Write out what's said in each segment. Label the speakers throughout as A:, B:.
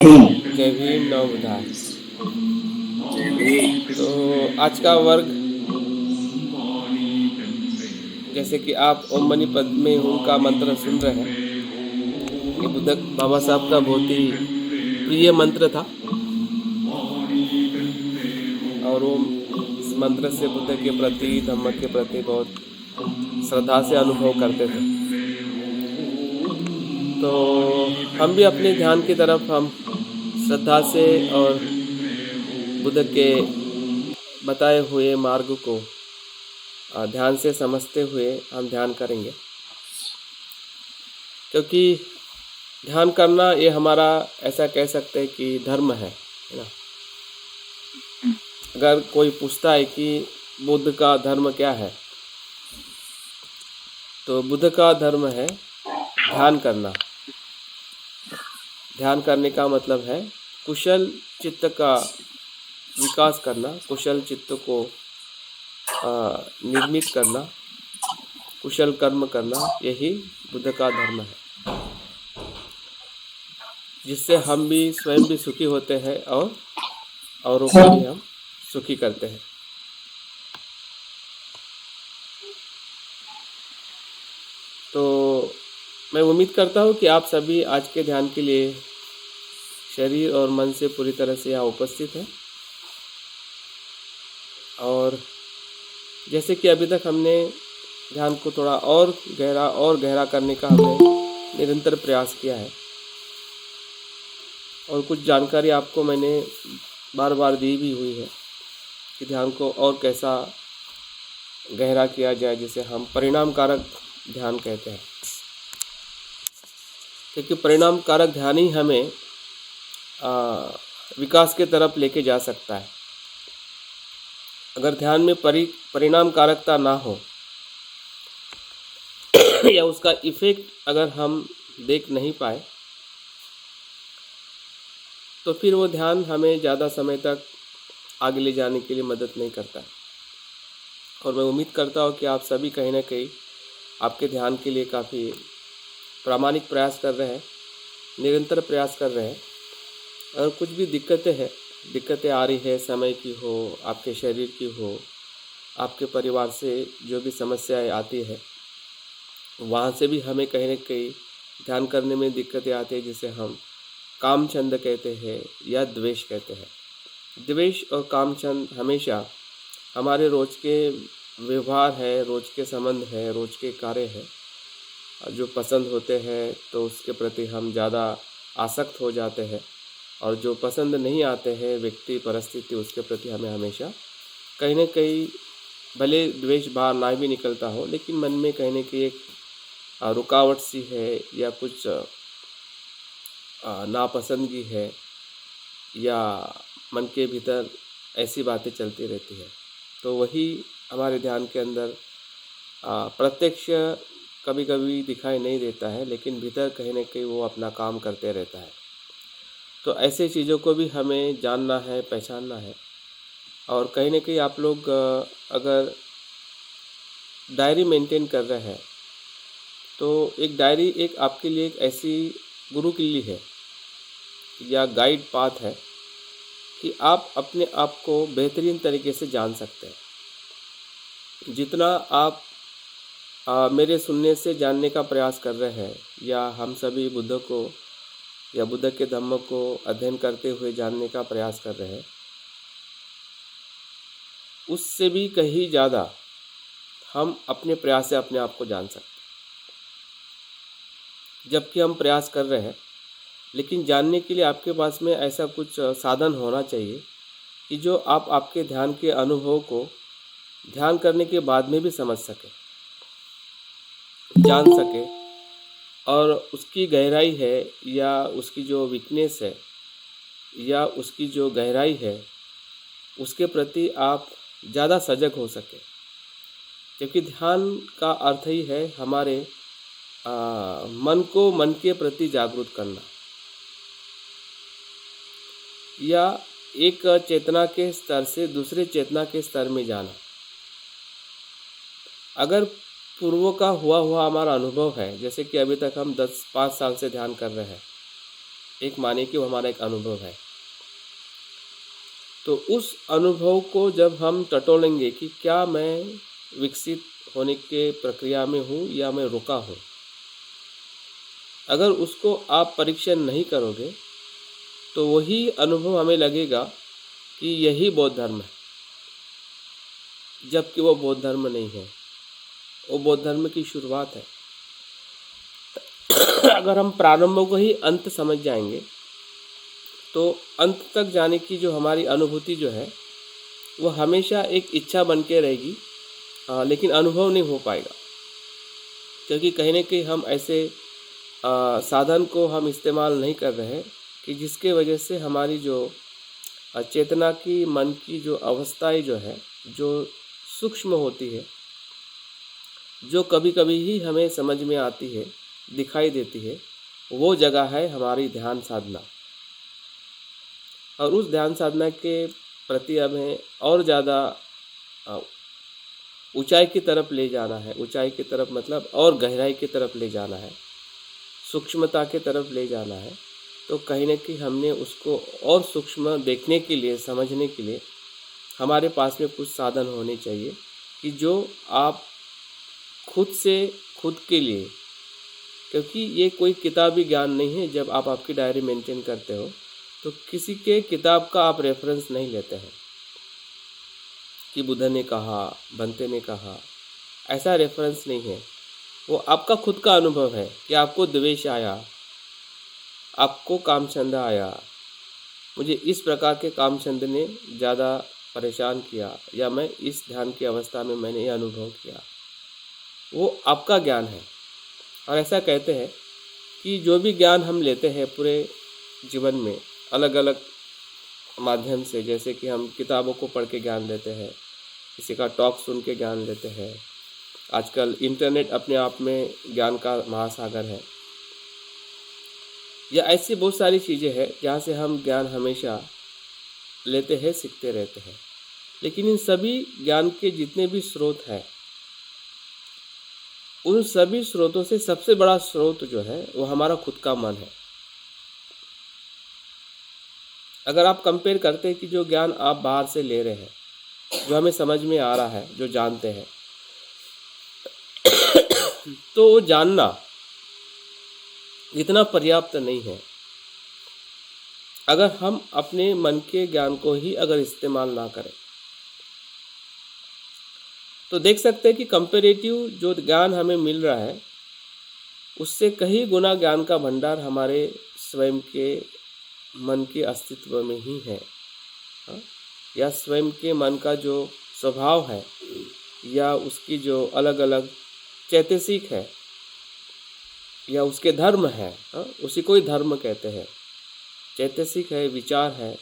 A: जय भीम नव बुधार। तो आज का वर्ग, जैसे कि आप ओम मणि पद्मे हूँ का मंत्र सुन रहे हैं, ये बुद्ध बाबा साहब का बहुत ही प्रिय मंत्र था। और वो इस मंत्र से बुद्ध के प्रति, धम्म के प्रति बहुत श्रद्धा से अनुभव करते थे। तो हम भी अपने ध्यान की तरफ हम श्रद्धा से और बुद्ध के बताए हुए मार्ग को ध्यान से समझते हुए हम ध्यान करेंगे, क्योंकि ध्यान करना ये हमारा, ऐसा कह सकते हैं कि धर्म है ना। अगर कोई पूछता है कि बुद्ध का धर्म क्या है, तो बुद्ध का धर्म है ध्यान करना। ध्यान करने का मतलब है कुशल चित्त का विकास करना, कुशल चित्त को निर्मित करना, कुशल कर्म करना। यही बुद्ध का धर्म है, जिससे हम भी स्वयं भी सुखी होते हैं और औरों को भी हम सुखी करते हैं। तो मैं उम्मीद करता हूँ कि आप सभी आज के ध्यान के लिए शरीर और मन से पूरी तरह से यहाँ उपस्थित हैं। और जैसे कि अभी तक हमने ध्यान को थोड़ा और गहरा करने का हमने निरंतर प्रयास किया है, और कुछ जानकारी आपको मैंने बार बार दी भी हुई है कि ध्यान को और कैसा गहरा किया जाए, जिसे हम परिणाम कारक ध्यान कहते हैं। क्योंकि परिणाम कारक ध्यान ही हमें विकास के तरफ लेके जा सकता है। अगर ध्यान में परिणाम कारकता ना हो या उसका इफेक्ट अगर हम देख नहीं पाए, तो फिर वो ध्यान हमें ज़्यादा समय तक आगे ले जाने के लिए मदद नहीं करता है। और मैं उम्मीद करता हूँ कि आप सभी कहीं ना कहीं आपके ध्यान के लिए काफ़ी प्रामाणिक प्रयास कर रहे हैं, निरंतर प्रयास कर रहे हैं। और कुछ भी दिक्कतें आ रही है, समय की हो, आपके शरीर की हो, आपके परिवार से जो भी समस्याएं आती है, वहाँ से भी हमें कहीं ना कहीं ध्यान करने में दिक्कतें आती है, जिसे हम काम छंद कहते हैं या द्वेष कहते हैं। द्वेष और काम छंद हमेशा हमारे रोज के व्यवहार है, रोज के संबंध है, रोज के कार्य है, जो पसंद होते हैं तो उसके प्रति हम ज़्यादा आसक्त हो जाते हैं, और जो पसंद नहीं आते हैं व्यक्ति, परिस्थिति, उसके प्रति हमें हमेशा कहीं ना कहीं, भले द्वेष बाहर ना भी निकलता हो, लेकिन मन में कहीं ना कहीं एक रुकावट सी है, या कुछ नापसंदगी है, या मन के भीतर ऐसी बातें चलती रहती है। तो वही हमारे ध्यान के अंदर प्रत्यक्ष कभी कभी दिखाई नहीं देता है, लेकिन भीतर कहीं ना कहीं वो अपना काम करते रहता है। तो ऐसे चीज़ों को भी हमें जानना है, पहचानना है। और कहीं ना कहीं आप लोग अगर डायरी मेंटेन कर रहे हैं, तो एक डायरी एक आपके लिए एक ऐसी गुरु किल्ली है या गाइड पाथ है कि आप अपने आप को बेहतरीन तरीके से जान सकते हैं। जितना आप मेरे सुनने से जानने का प्रयास कर रहे हैं, या हम सभी बुद्ध को या बुद्ध के धम्म को अध्ययन करते हुए जानने का प्रयास कर रहे हैं, उससे भी कहीं ज़्यादा हम अपने प्रयास से अपने आप को जान सकते हैं। जबकि हम प्रयास कर रहे हैं, लेकिन जानने के लिए आपके पास में ऐसा कुछ साधन होना चाहिए कि जो आप आपके ध्यान के अनुभव को ध्यान करने के बाद में भी समझ सके, जान सके, और उसकी गहराई है या उसकी जो वीकनेस है या उसकी जो गहराई है, उसके प्रति आप ज़्यादा सजग हो सके। क्योंकि ध्यान का अर्थ ही है हमारे मन को मन के प्रति जागरूक करना, या एक चेतना के स्तर से दूसरे चेतना के स्तर में जाना। अगर पूर्व का हुआ हुआ हमारा अनुभव है, जैसे कि अभी तक हम 5 साल से ध्यान कर रहे हैं, एक मानिए कि वो हमारा एक अनुभव है। तो उस अनुभव को जब हम टटोलेंगे कि क्या मैं विकसित होने के प्रक्रिया में हूँ या मैं रुका हूँ, अगर उसको आप परीक्षण नहीं करोगे तो वही अनुभव हमें लगेगा कि यही बौद्ध धर्म है, जबकि वो बौद्ध धर्म नहीं है, वो बौद्ध धर्म की शुरुआत है। अगर हम प्रारंभ को ही अंत समझ जाएंगे तो अंत तक जाने की जो हमारी अनुभूति जो है वो हमेशा एक इच्छा बन के रहेगी, लेकिन अनुभव नहीं हो पाएगा, क्योंकि कहीं ना कहीं हम ऐसे साधन को हम इस्तेमाल नहीं कर रहे हैं कि जिसके वजह से हमारी जो चेतना की, मन की जो अवस्थाएं जो है, जो सूक्ष्म होती है, जो कभी कभी ही हमें समझ में आती है, दिखाई देती है, वो जगह है हमारी ध्यान साधना। और उस ध्यान साधना के प्रति हमें और ज़्यादा ऊंचाई की तरफ ले जाना है। ऊंचाई की तरफ मतलब और गहराई की तरफ ले जाना है, सूक्ष्मता की तरफ ले जाना है। तो कहीं ना कहीं हमने उसको और सूक्ष्म देखने के लिए, समझने के लिए हमारे पास में कुछ साधन होने चाहिए कि जो आप खुद से खुद के लिए, क्योंकि ये कोई किताबी ज्ञान नहीं है। जब आप आपकी डायरी मेंटेन करते हो तो किसी के किताब का आप रेफरेंस नहीं लेते हैं कि बुद्ध ने कहा, बंते ने कहा, ऐसा रेफरेंस नहीं है। वो आपका खुद का अनुभव है कि आपको द्वेष आया, आपको कामचंदा आया, मुझे इस प्रकार के कामचंद ने ज़्यादा परेशान किया, या मैं इस ध्यान की अवस्था में मैंने ये अनुभव किया। वो आपका ज्ञान है। और ऐसा कहते हैं कि जो भी ज्ञान हम लेते हैं पूरे जीवन में अलग अलग माध्यम से, जैसे कि हम किताबों को पढ़ के ज्ञान लेते हैं, किसी का टॉक सुन के ज्ञान लेते हैं, आजकल इंटरनेट अपने आप में ज्ञान का महासागर है, या ऐसी बहुत सारी चीज़ें हैं जहाँ से हम ज्ञान हमेशा लेते हैं, सीखते रहते हैं। लेकिन इन सभी ज्ञान के जितने भी स्रोत हैं, उन सभी स्रोतों से सबसे बड़ा स्रोत जो है वो हमारा खुद का मन है। अगर आप कंपेयर करते हैं कि जो ज्ञान आप बाहर से ले रहे हैं, जो हमें समझ में आ रहा है, जो जानते हैं, तो वो जानना इतना पर्याप्त नहीं है। अगर हम अपने मन के ज्ञान को ही अगर इस्तेमाल ना करें तो देख सकते हैं कि कंपेरेटिव जो ज्ञान हमें मिल रहा है उससे कई गुना ज्ञान का भंडार हमारे स्वयं के मन के अस्तित्व में ही है। या स्वयं के मन का जो स्वभाव है, या उसकी जो अलग अलग चैतसिक है, या उसके धर्म है, उसी को ही धर्म कहते हैं। चैतसिक है, विचार है,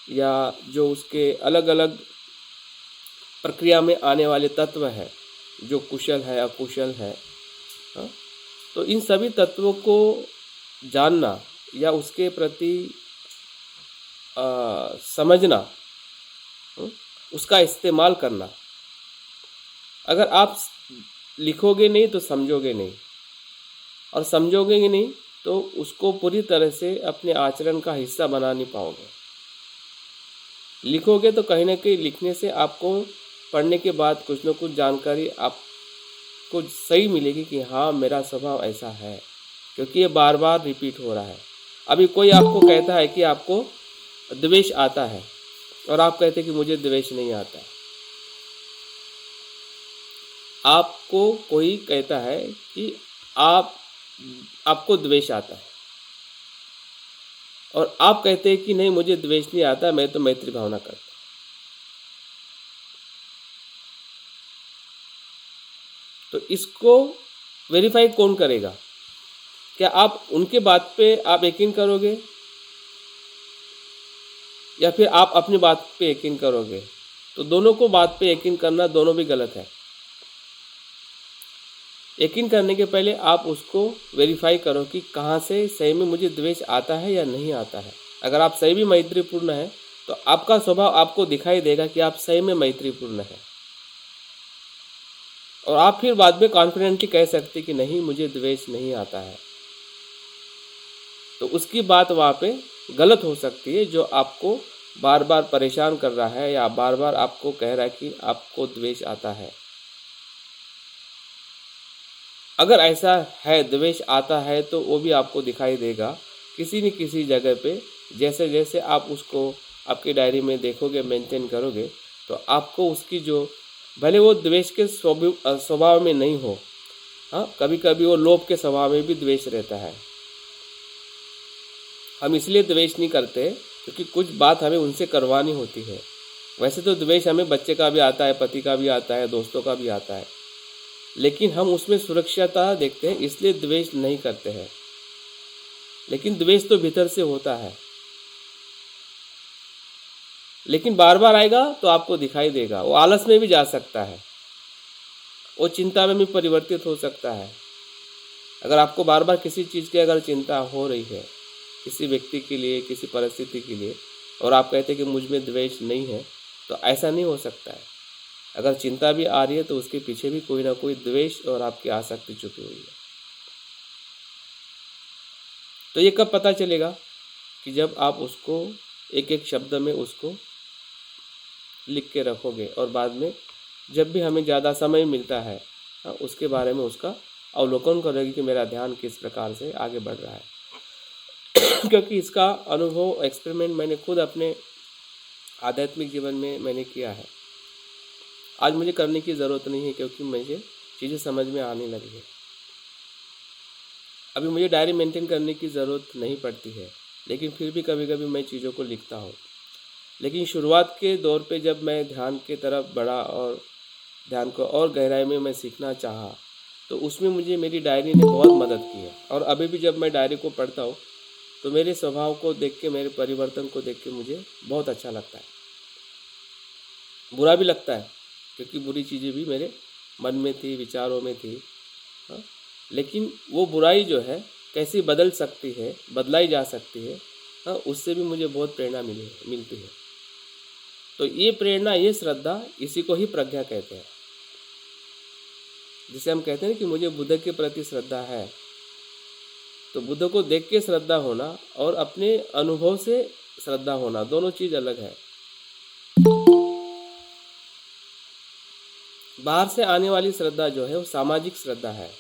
A: या जो उसके अलग अलग प्रक्रिया में आने वाले तत्व है, जो कुशल है, अकुशल है। तो इन सभी तत्वों को जानना या उसके प्रति समझना, उसका इस्तेमाल करना। अगर आप लिखोगे नहीं तो समझोगे नहीं, और समझोगे नहीं तो उसको पूरी तरह से अपने आचरण का हिस्सा बना नहीं पाओगे। लिखोगे तो कहीं ना कहीं लिखने से आपको पढ़ने के बाद कुछ न कुछ जानकारी आपको सही मिलेगी कि हाँ, मेरा स्वभाव ऐसा है, क्योंकि ये बार बार रिपीट हो रहा है। अभी कोई आपको कहता है कि आपको द्वेष आता है, और आप कहते हैं कि मुझे द्वेष नहीं आता है। आपको कोई कहता है कि आपको द्वेष आता है, और आप कहते हैं कि नहीं, मुझे द्वेष नहीं आता, मैं तो मैत्री भावना करता हूँ। तो इसको वेरीफाई कौन करेगा? क्या आप उनके बात पे आप यकीन करोगे, या फिर आप अपनी बात पे यकीन करोगे? तो दोनों को बात पे यकीन करना दोनों भी गलत है। यकीन करने के पहले आप उसको वेरीफाई करो कि कहाँ से सही में मुझे द्वेष आता है या नहीं आता है। अगर आप सही में मैत्रीपूर्ण है तो आपका स्वभाव आपको दिखाई देगा कि आप सही में मैत्रीपूर्ण है, और आप फिर बाद में कॉन्फिडेंटली कह सकते कि नहीं, मुझे द्वेष नहीं आता है। तो उसकी बात वहाँ पे गलत हो सकती है, जो आपको बार बार परेशान कर रहा है या बार बार आपको कह रहा है कि आपको द्वेष आता है। अगर ऐसा है, द्वेष आता है, तो वो भी आपको दिखाई देगा किसी न किसी जगह पे। जैसे जैसे आप उसको आपकी डायरी में देखोगे, मेंटेन करोगे, तो आपको उसकी जो, भले वो द्वेष के स्वभाव में नहीं हो, हाँ, कभी कभी वो लोभ के स्वभाव में भी द्वेष रहता है। हम इसलिए द्वेष नहीं करते क्योंकि कुछ बात हमें उनसे करवानी होती है। वैसे तो द्वेष हमें बच्चे का भी आता है, पति का भी आता है, दोस्तों का भी आता है, लेकिन हम उसमें सुरक्षितता देखते हैं, इसलिए द्वेष नहीं करते हैं। लेकिन द्वेष तो भीतर से होता है, लेकिन बार बार आएगा तो आपको दिखाई देगा। वो आलस में भी जा सकता है, वो चिंता में भी परिवर्तित हो सकता है। अगर आपको बार बार किसी चीज़ की अगर चिंता हो रही है, किसी व्यक्ति के लिए, किसी परिस्थिति के लिए, और आप कहते हैं कि मुझ में द्वेष नहीं है, तो ऐसा नहीं हो सकता है। अगर चिंता भी आ रही है तो उसके पीछे भी कोई ना कोई द्वेष और आपकी आसक्ति छुपी हुई है। तो ये कब पता चलेगा? कि जब आप उसको एक एक शब्द में उसको लिख के रखोगे, और बाद में जब भी हमें ज़्यादा समय मिलता है, उसके बारे में उसका अवलोकन करोगे कि मेरा ध्यान किस प्रकार से आगे बढ़ रहा है। क्योंकि इसका अनुभव, एक्सपेरिमेंट मैंने खुद अपने आध्यात्मिक जीवन में मैंने किया है। आज मुझे करने की ज़रूरत नहीं है, क्योंकि मुझे चीज़ें समझ में आने लगी है। अभी मुझे डायरी मेंटेन करने की ज़रूरत नहीं पड़ती है, लेकिन फिर भी कभी कभी मैं चीज़ों को लिखता हूँ। लेकिन शुरुआत के दौर पे जब मैं ध्यान की तरफ बढ़ा और ध्यान को और गहराई में मैं सीखना चाहा, तो उसमें मुझे मेरी डायरी ने बहुत मदद की है। और अभी भी जब मैं डायरी को पढ़ता हूँ, तो मेरे स्वभाव को देख के, मेरे परिवर्तन को देख के मुझे बहुत अच्छा लगता है। बुरा भी लगता है, क्योंकि बुरी चीज़ें भी मेरे मन में थी, विचारों में थी, हाँ? लेकिन वो बुराई जो है कैसे बदल सकती है, बदलाई जा सकती है, हाँ, उससे भी मुझे बहुत प्रेरणा मिलती है। तो ये प्रेरणा, ये श्रद्धा, इसी को ही प्रज्ञा कहते हैं। जिसे हम कहते हैं कि मुझे बुद्ध के प्रति श्रद्धा है, तो बुद्ध को देख के श्रद्धा होना और अपने अनुभव से श्रद्धा होना, दोनों चीज़ अलग है। बाहर से आने वाली श्रद्धा जो है वो सामाजिक श्रद्धा है,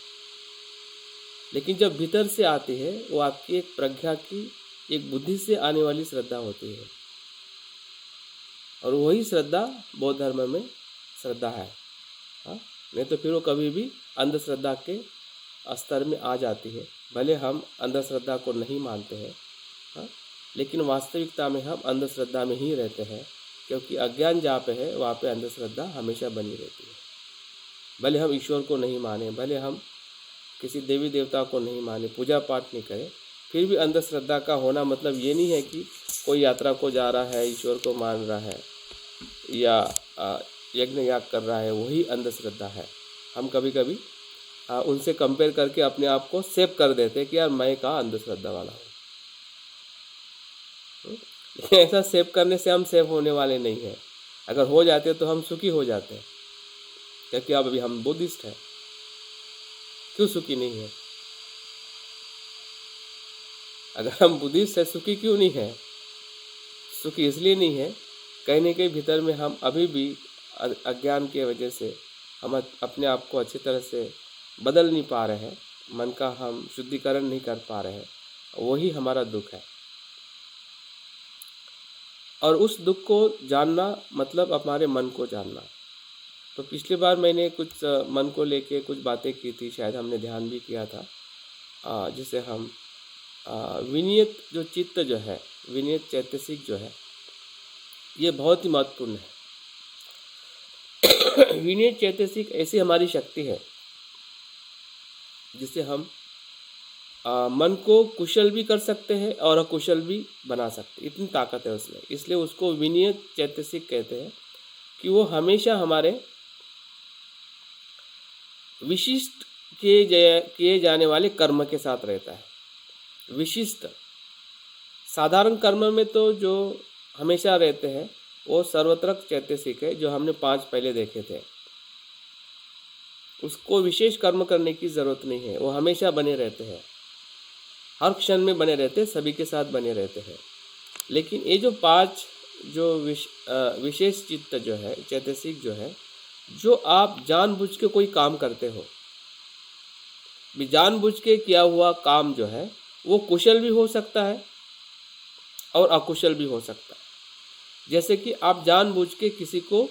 A: लेकिन जब भीतर से आती है वो आपकी एक प्रज्ञा की, एक बुद्धि से आने वाली श्रद्धा होती है। और वही श्रद्धा बौद्ध धर्म में श्रद्धा है, हाँ? नहीं तो फिर वो कभी भी अंधश्रद्धा के स्तर में आ जाती है। भले हम अंधश्रद्धा को नहीं मानते हैं, हाँ, लेकिन वास्तविकता में हम अंधश्रद्धा में ही रहते हैं, क्योंकि अज्ञान जहाँ पे है वहाँ पे अंधश्रद्धा हमेशा बनी रहती है। भले हम ईश्वर को नहीं माने, भले हम किसी देवी देवता को नहीं माने, पूजा पाठ नहीं करें, फिर भी अंधश्रद्धा का होना मतलब ये नहीं है कि कोई यात्रा को जा रहा है, ईश्वर को मान रहा है या यज्ञ याग कर रहा है, वही अंधश्रद्धा है। हम कभी कभी उनसे कंपेयर करके अपने आप को सेव कर देते हैं कि यार मैं कहाँ अंधश्रद्धा वाला हूँ। ऐसा सेव करने से हम सेव होने वाले नहीं हैं। अगर हो जाते तो हम सुखी हो जाते हैं, क्योंकि अब अभी हम बुद्धिस्ट हैं। क्यों सुखी नहीं है? अगर हम बुद्धिस्ट है, सुखी क्यों नहीं है? सुखी इसलिए नहीं है, कहीं ना कहीं भीतर में हम अभी भी अज्ञान की वजह से हम अपने आप को अच्छी तरह से बदल नहीं पा रहे हैं, मन का हम शुद्धिकरण नहीं कर पा रहे हैं। वही हमारा दुख है। और उस दुख को जानना मतलब हमारे मन को जानना। तो पिछली बार मैंने कुछ मन को लेके कुछ बातें की थी, शायद हमने ध्यान भी किया था, जिसे हम विनियत जो चित्त जो है, विनियत चैतसिक जो है, ये बहुत ही महत्वपूर्ण है। विनियत चैतसिक ऐसी हमारी शक्ति है जिससे हम मन को कुशल भी कर सकते हैं और अकुशल भी बना सकते हैं। इतनी ताकत है उसमें, इसलिए उसको विनियत चैतसिक कहते हैं कि वो हमेशा हमारे विशिष्ट किए जाने वाले कर्म के साथ रहता है। विशिष्ट साधारण कर्म में तो जो हमेशा रहते हैं वो सर्वत्रक चैतसिक है, जो हमने 5 पहले देखे थे। उसको विशेष कर्म करने की ज़रूरत नहीं है, वो हमेशा बने रहते हैं। हर क्षण में बने रहते हैं, सभी के साथ बने रहते हैं। लेकिन ये जो 5 जो विशेष चित्त जो है, चैतसिक जो है, जो आप जानबूझ के कोई काम करते हो, जानबूझ के किया हुआ काम जो है वो कुशल भी हो सकता है और अकुशल भी हो सकता है। जैसे कि आप जानबूझ के किसी को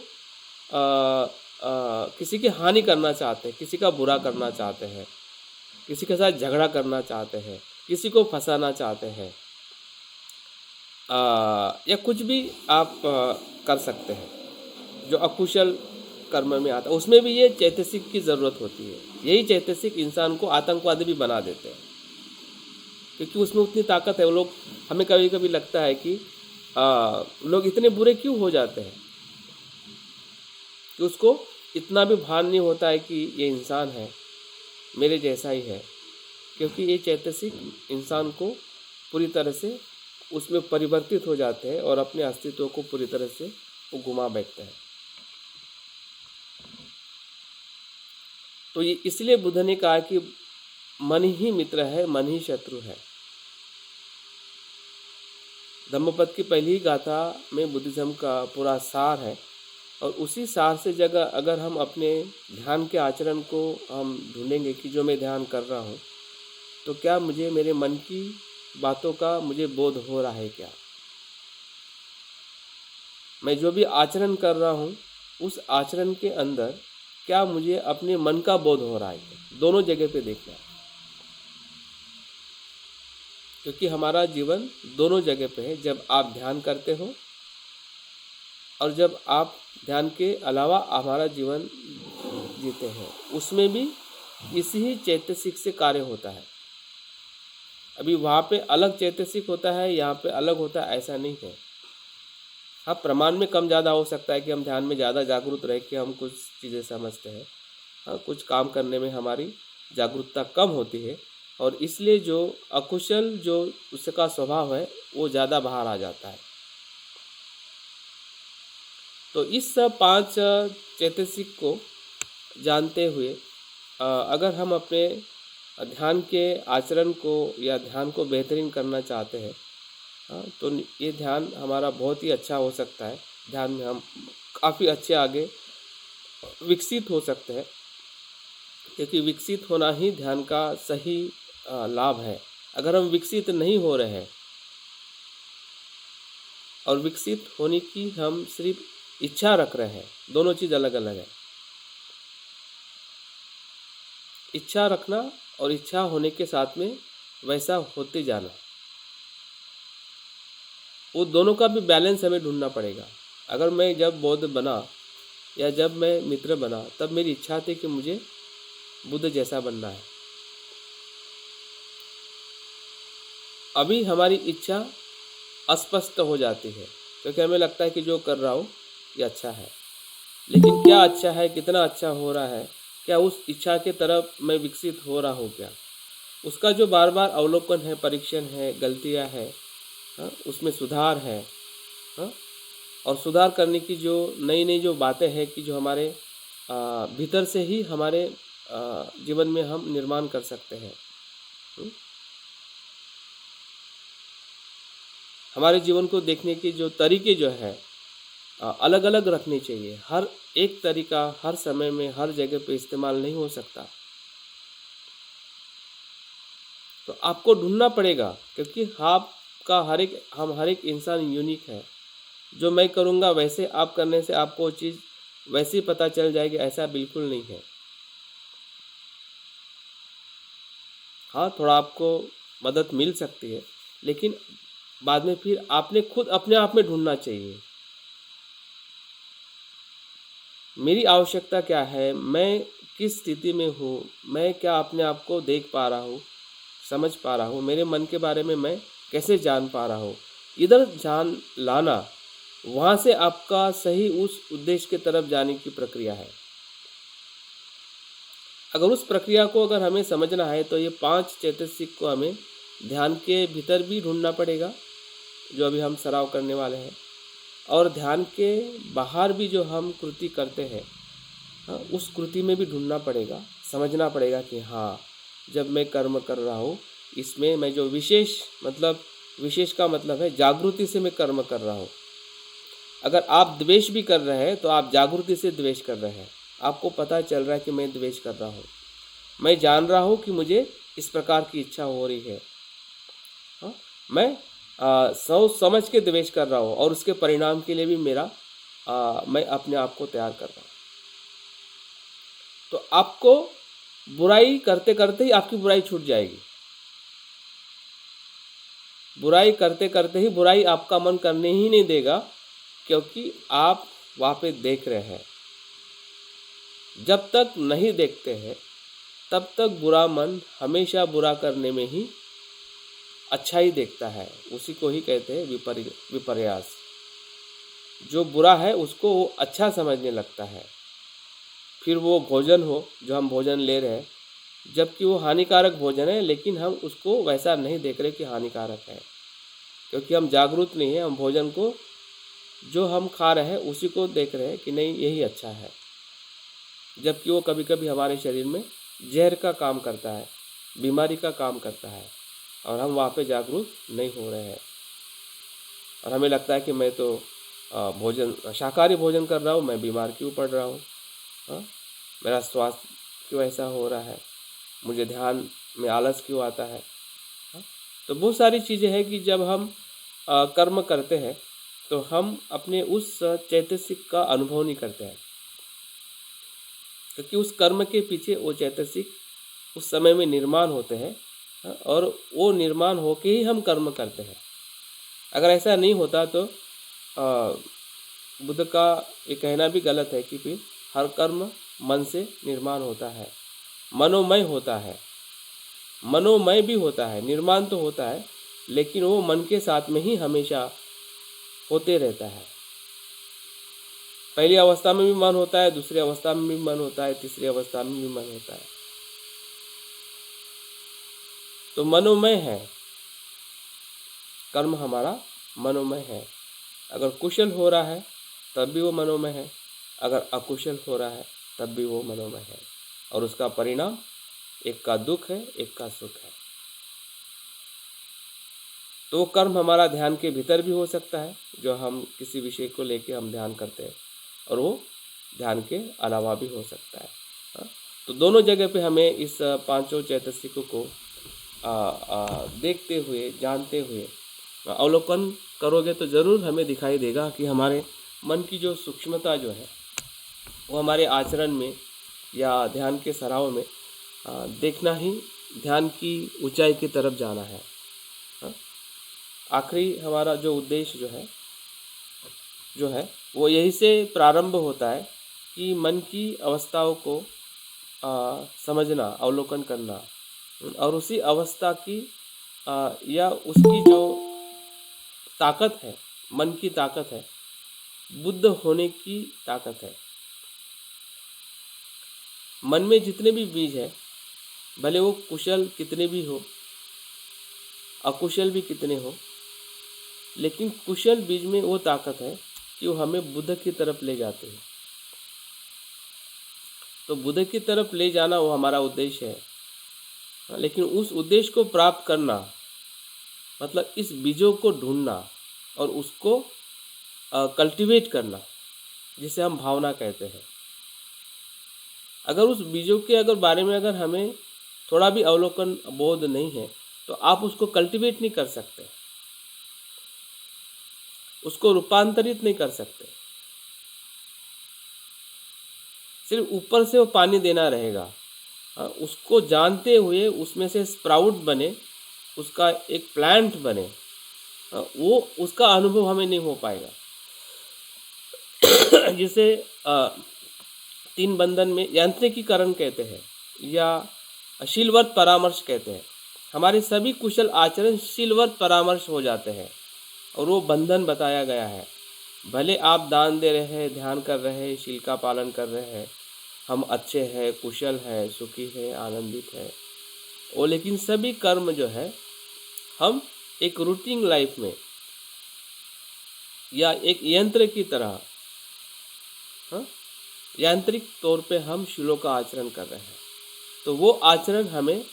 A: किसी की हानि करना चाहते हैं, किसी का बुरा करना चाहते हैं, किसी के साथ झगड़ा करना चाहते हैं, किसी को फंसाना चाहते हैं, या कुछ भी आप कर सकते हैं जो अकुशल कर्म में आता है। उसमें भी ये चैतसिक की ज़रूरत होती है। यही चैतसिक इंसान को आतंकवादी भी बना देते हैं, क्योंकि उसमें उतनी ताकत है। वो लोग, हमें कभी कभी लगता है कि लोग इतने बुरे क्यों हो जाते हैं, कि उसको इतना भी भान नहीं होता है कि ये इंसान है, मेरे जैसा ही है, क्योंकि ये चैतसिक इंसान को पूरी तरह से उसमें परिवर्तित हो जाते हैं और अपने अस्तित्व को पूरी तरह से वो घुमा बैठते हैं। तो ये इसलिए बुद्ध ने कहा कि मन ही मित्र है, मन ही शत्रु है। धम्मपद की पहली ही गाथा में बुद्धिज्म का पूरा सार है, और उसी सार से जगह अगर हम अपने ध्यान के आचरण को हम ढूंढेंगे कि जो मैं ध्यान कर रहा हूँ, तो क्या मुझे मेरे मन की बातों का मुझे बोध हो रहा है क्या? मैं जो भी आचरण कर रहा हूँ उस आचरण के अंदर क्या मुझे अपने मन का बोध हो रहा है क्या? दोनों जगह पे देखना है, क्योंकि हमारा जीवन दोनों जगह पे है। जब आप ध्यान करते हो और जब आप ध्यान के अलावा हमारा जीवन जीते हैं, उसमें भी इसी ही चैतसिक से कार्य होता है। अभी वहाँ पे अलग चैतसिक होता है, यहाँ पे अलग होता है, ऐसा नहीं है। हाँ, प्रमाण में कम ज़्यादा हो सकता है कि हम ध्यान में ज़्यादा जागरूक रह के हम कुछ चीज़ें समझते हैं। हाँ, कुछ काम करने में हमारी जागरूकता कम होती है, और इसलिए जो अकुशल जो उसका स्वभाव है वो ज़्यादा बाहर आ जाता है। तो इस 5 चैतसिक को जानते हुए अगर हम अपने ध्यान के आचरण को या ध्यान को बेहतरीन करना चाहते हैं, तो ये ध्यान हमारा बहुत ही अच्छा हो सकता है। ध्यान में हम काफ़ी अच्छे आगे विकसित हो सकते हैं, क्योंकि विकसित होना ही ध्यान का सही लाभ है। अगर हम विकसित नहीं हो रहे हैं और विकसित होने की हम सिर्फ इच्छा रख रहे हैं, दोनों चीज़ अलग अलग है। इच्छा रखना और इच्छा होने के साथ में वैसा होते जाना, वो दोनों का भी बैलेंस हमें ढूंढना पड़ेगा। अगर मैं जब बौद्ध बना या जब मैं मित्र बना, तब मेरी इच्छा थी कि मुझे बुद्ध जैसा बनना है। अभी हमारी इच्छा अस्पष्ट हो जाती है, क्योंकि हमें लगता है कि जो कर रहा हूँ ये अच्छा है, लेकिन क्या अच्छा है, कितना अच्छा हो रहा है, क्या उस इच्छा के तरफ मैं विकसित हो रहा हूँ क्या? उसका जो बार बार अवलोकन है, परीक्षण है, गलतियाँ है, उसमें सुधार है, हाँ? और सुधार करने की जो नई नई जो बातें हैं कि जो हमारे भीतर से ही हमारे जीवन में हम निर्माण कर सकते हैं। हमारे जीवन को देखने के जो तरीके जो है अलग अलग रखने चाहिए। हर एक तरीका हर समय में हर जगह पे इस्तेमाल नहीं हो सकता, तो आपको ढूंढना पड़ेगा, क्योंकि आपका हर एक इंसान यूनिक है। जो मैं करूँगा वैसे आप करने से आपको वो चीज़ वैसे ही पता चल जाएगी, ऐसा बिल्कुल नहीं है। हाँ, थोड़ा आपको मदद मिल सकती है, लेकिन बाद में फिर आपने खुद अपने आप में ढूंढना चाहिए, मेरी आवश्यकता क्या है, मैं किस स्थिति में हूँ, मैं क्या अपने आप को देख पा रहा हूँ, समझ पा रहा हूँ, मेरे मन के बारे में मैं कैसे जान पा रहा हूँ। इधर जान लाना, वहाँ से आपका सही उस उद्देश्य की तरफ जाने की प्रक्रिया है। अगर उस प्रक्रिया को अगर हमें समझना है, तो ये 5 चैतसिक को हमें ध्यान के भीतर भी ढूंढना पड़ेगा, जो अभी हम सराव करने वाले हैं, और ध्यान के बाहर भी जो हम कृति करते हैं, उस कृति में भी ढूंढना पड़ेगा, समझना पड़ेगा कि हाँ, जब मैं कर्म कर रहा हूँ इसमें मैं जो विशेष का मतलब है जागृति से मैं कर्म कर रहा हूँ। अगर आप द्वेष भी कर रहे हैं तो आप जागृति से द्वेष कर रहे हैं। आपको पता चल रहा है कि मैं द्वेष कर रहा हूँ, मैं जान रहा हूँ कि मुझे इस प्रकार की इच्छा हो रही है। हाँ? मैं सोच समझ के द्वेष कर रहा हूँ और उसके परिणाम के लिए भी मैं अपने आप को तैयार कर रहा हूँ। तो आपको बुराई करते करते ही आपकी बुराई छूट जाएगी। बुराई करते करते ही बुराई आपका मन करने ही नहीं देगा, क्योंकि आप वहाँ पे देख रहे हैं। जब तक नहीं देखते हैं तब तक बुरा मन हमेशा बुरा करने में ही अच्छा ही देखता है। उसी को ही कहते हैं विपर्यास। जो बुरा है उसको वो अच्छा समझने लगता है। फिर वो भोजन हो जो हम भोजन ले रहे हैं, जबकि वो हानिकारक भोजन है, लेकिन हम उसको वैसा नहीं देख रहे कि हानिकारक है, क्योंकि हम जागरूक नहीं है। हम भोजन को जो हम खा रहे हैं उसी को देख रहे हैं कि नहीं यही अच्छा है, जबकि वो कभी कभी हमारे शरीर में जहर का काम करता है, बीमारी का काम करता है, और हम वहाँ पे जागरूक नहीं हो रहे हैं। और हमें लगता है कि मैं तो शाकाहारी भोजन कर रहा हूँ, मैं बीमार क्यों पड़ रहा हूँ, हाँ? मेरा स्वास्थ्य क्यों ऐसा हो रहा है, मुझे ध्यान में आलस क्यों आता है, हाँ? तो बहुत सारी चीज़ें हैं कि जब हम कर्म करते हैं तो हम अपने उस चैतसिक का अनुभव नहीं करते हैं, क्योंकि उस कर्म के पीछे वो चैतसिक उस समय में निर्माण होते हैं, हाँ? और वो निर्माण होके ही हम कर्म करते हैं। अगर ऐसा नहीं होता तो बुद्ध का ये कहना भी गलत है कि फिर हर कर्म मन से निर्माण होता है, मनोमय होता है। मनोमय भी होता है, निर्माण तो होता है, लेकिन वो मन के साथ में ही हमेशा होते रहता है। पहली अवस्था में भी मन होता है, दूसरी अवस्था में भी मन होता है, तीसरी अवस्था में भी मन होता है। तो मनोमय है, कर्म हमारा मनोमय है। अगर कुशल हो रहा है तब भी वो मनोमय है, अगर अकुशल हो रहा है तब भी वो मनोमय है, और उसका परिणाम एक का दुख है, एक का सुख है। तो कर्म हमारा ध्यान के भीतर भी हो सकता है, जो हम किसी विषय को लेके हम ध्यान करते हैं, और वो ध्यान के अलावा भी हो सकता है, हाँ? तो दोनों जगह पे हमें इस पांचों चैतसिकों को देखते हुए, जानते हुए अवलोकन करोगे तो ज़रूर हमें दिखाई देगा कि हमारे मन की जो सूक्ष्मता जो है वो हमारे आचरण में या ध्यान के सराव में देखना ही ध्यान की ऊंचाई की तरफ जाना है, हाँ? आखिरी हमारा जो उद्देश्य जो है वो यही से प्रारंभ होता है कि मन की अवस्थाओं को समझना, अवलोकन करना, और उसी अवस्था की या उसकी जो ताकत है, मन की ताकत है, बुद्ध होने की ताकत है। मन में जितने भी बीज है, भले वो कुशल कितने भी हो, अकुशल भी कितने हो, लेकिन कुशल बीज में वो ताकत है कि वो हमें बुद्ध की तरफ ले जाते हैं। तो बुद्ध की तरफ ले जाना वो हमारा उद्देश्य है, लेकिन उस उद्देश्य को प्राप्त करना मतलब इस बीजों को ढूंढना और उसको कल्टीवेट करना, जिसे हम भावना कहते हैं। अगर उस बीजों के बारे में अगर हमें थोड़ा भी अवलोकन बोध नहीं है तो आप उसको कल्टीवेट नहीं कर सकते, उसको रूपांतरित नहीं कर सकते। सिर्फ ऊपर से वो पानी देना रहेगा, उसको जानते हुए उसमें से स्प्राउट बने, उसका एक प्लांट बने, वो उसका अनुभव हमें नहीं हो पाएगा। जिसे 3 बंधन में यांत्रिकीकरण कहते हैं या शीलवर्त परामर्श कहते हैं। हमारे सभी कुशल आचरण शीलवर्त परामर्श हो जाते हैं और वो बंधन बताया गया है। भले आप दान दे रहे हैं, ध्यान कर रहे हैं, शील का पालन कर रहे हैं, हम अच्छे हैं, कुशल हैं, सुखी हैं, आनंदित हैं, वो लेकिन सभी कर्म जो है हम एक रूटीन लाइफ में या एक यंत्र की तरह, हाँ, यांत्रिक तौर पे हम शीलों का आचरण कर रहे हैं। तो वो आचरण हमें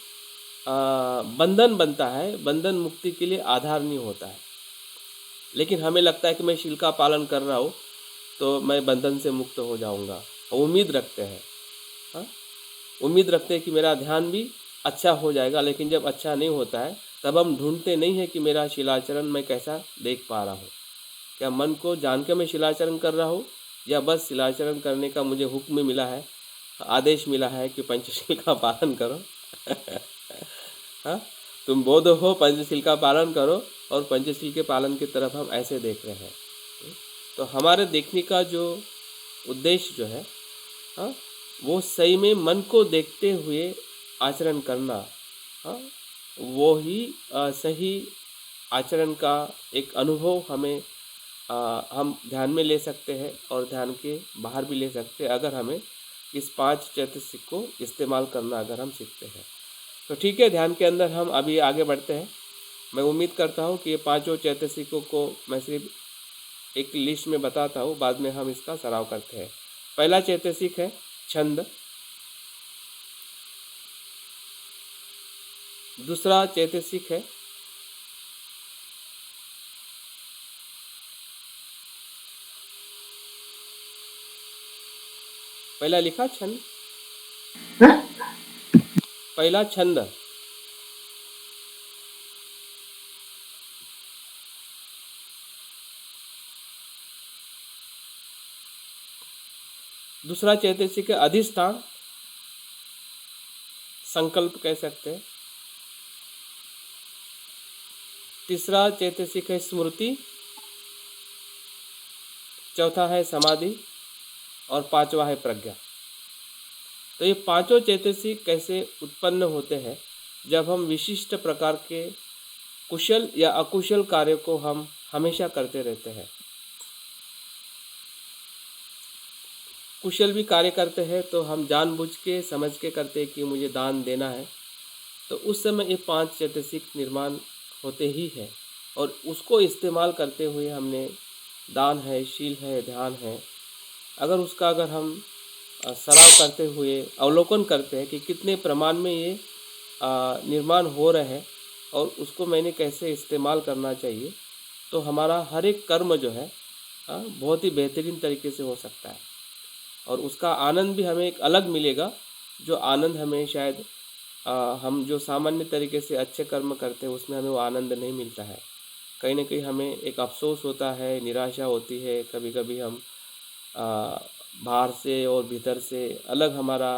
A: बंधन बनता है, बंधन मुक्ति के लिए आधार नहीं होता है। लेकिन हमें लगता है कि मैं शील का पालन कर रहा हूँ तो मैं बंधन से मुक्त हो जाऊँगा, उम्मीद रखते हैं। हाँ, उम्मीद रखते हैं कि मेरा ध्यान भी अच्छा हो जाएगा। लेकिन जब अच्छा नहीं होता है तब हम ढूंढते नहीं है कि मेरा शिलाचरण मैं कैसा देख पा रहा हूँ। क्या मन को जान के मैं शिलाचरण कर रहा हूँ, या बस शिलाचरण करने का मुझे हुक्म मिला है, आदेश मिला है कि पंचशील का पालन करो। हाँ, तुम बौद्ध हो, पंचशील का पालन करो, और पंचशील के पालन की तरफ हम ऐसे देख रहे हैं। तो हमारे देखने का जो उद्देश्य जो है, हाँ, वो सही में मन को देखते हुए आचरण करना, हाँ, वो ही सही आचरण का एक अनुभव हमें हम ध्यान में ले सकते हैं और ध्यान के बाहर भी ले सकते हैं, अगर हमें इस 5 चैतसिक को इस्तेमाल करना अगर हम सीखते हैं। तो ठीक है, ध्यान के अंदर हम अभी आगे बढ़ते हैं। मैं उम्मीद करता हूँ कि ये 5 चैतसिकों को मैं सिर्फ एक लिस्ट में बताता हूँ, बाद में हम इसका सराव करते हैं। पहला चैतसिक है छंद, दूसरा चैतसिक है पहला लिखा छंद, पहला छंद, दूसरा चैतसिक है अधिष्ठान, संकल्प कह सकते हैं। तीसरा चैतसिक है स्मृति, चौथा है समाधि, और पांचवा है प्रज्ञा। तो ये 5 चैतसिक कैसे उत्पन्न होते हैं? जब हम विशिष्ट प्रकार के कुशल या अकुशल कार्य को हम हमेशा करते रहते हैं। कुशल भी कार्य करते हैं तो हम जानबूझ के समझ के करते हैं कि मुझे दान देना है, तो उस समय ये 5 चैतसिक निर्माण होते ही है, और उसको इस्तेमाल करते हुए हमने दान है, शील है, ध्यान है, अगर उसका अगर हम सराव करते हुए अवलोकन करते हैं कि कितने प्रमाण में ये निर्माण हो रहे हैं और उसको मैंने कैसे इस्तेमाल करना चाहिए, तो हमारा हर एक कर्म जो है बहुत ही बेहतरीन तरीके से हो सकता है, और उसका आनंद भी हमें एक अलग मिलेगा, जो आनंद हमें शायद हम जो सामान्य तरीके से अच्छे कर्म करते हैं उसमें हमें वो आनंद नहीं मिलता है। कहीं ना कहीं हमें एक अफसोस होता है, निराशा होती है, कभी कभी हम बाहर से और भीतर से अलग हमारा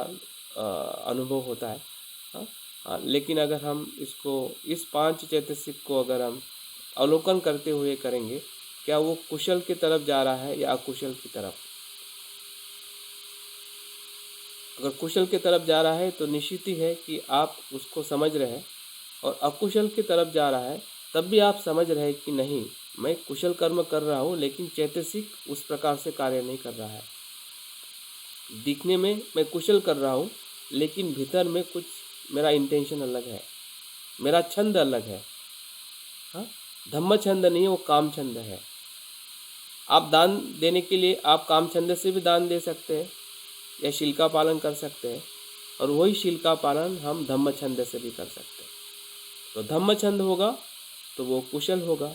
A: अनुभव होता है। लेकिन अगर हम इसको इस 5 चैतसिक को अगर हम अवलोकन करते हुए करेंगे, क्या वो कुशल की तरफ जा रहा है या अकुशल की तरफ? अगर कुशल की तरफ जा रहा है तो निश्चित ही है कि आप उसको समझ रहे हैं, और अकुशल की तरफ जा रहा है तब भी आप समझ रहे हैं कि नहीं, मैं कुशल कर्म कर रहा हूँ लेकिन चैतसिक उस प्रकार से कार्य नहीं कर रहा है। दिखने में मैं कुशल कर रहा हूँ लेकिन भीतर में कुछ मेरा इंटेंशन अलग है, मेरा छंद अलग है। हाँ, धम्म छंद नहीं है, वो काम छंद है। आप दान देने के लिए आप काम छंद से भी दान दे सकते हैं या शील का पालन कर सकते हैं, और वही शील का पालन हम धम्म छंद से भी कर सकते हैं। तो धम्म छंद होगा तो वो कुशल होगा,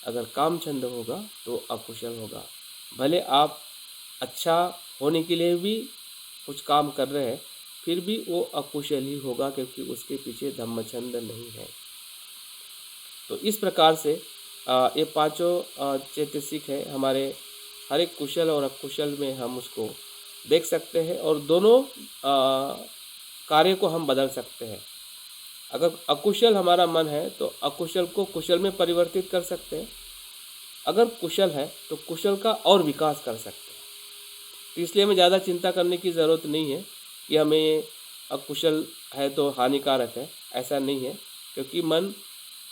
A: अगर काम छंद होगा तो अकुशल होगा। भले आप अच्छा होने के लिए भी कुछ काम कर रहे हैं, फिर भी वो अकुशल ही होगा, क्योंकि उसके पीछे धम्म छंद नहीं है। तो इस प्रकार से ये 5 चैतसिक है हमारे, हर एक कुशल और अकुशल में हम उसको देख सकते हैं, और दोनों कार्य को हम बदल सकते हैं। अगर अकुशल हमारा मन है तो अकुशल को कुशल में परिवर्तित कर सकते हैं, अगर कुशल है तो कुशल का और विकास कर सकते हैं। तो इसलिए हमें ज़्यादा चिंता करने की ज़रूरत नहीं है कि हमें अकुशल है तो हानिकारक है, ऐसा नहीं है, क्योंकि मन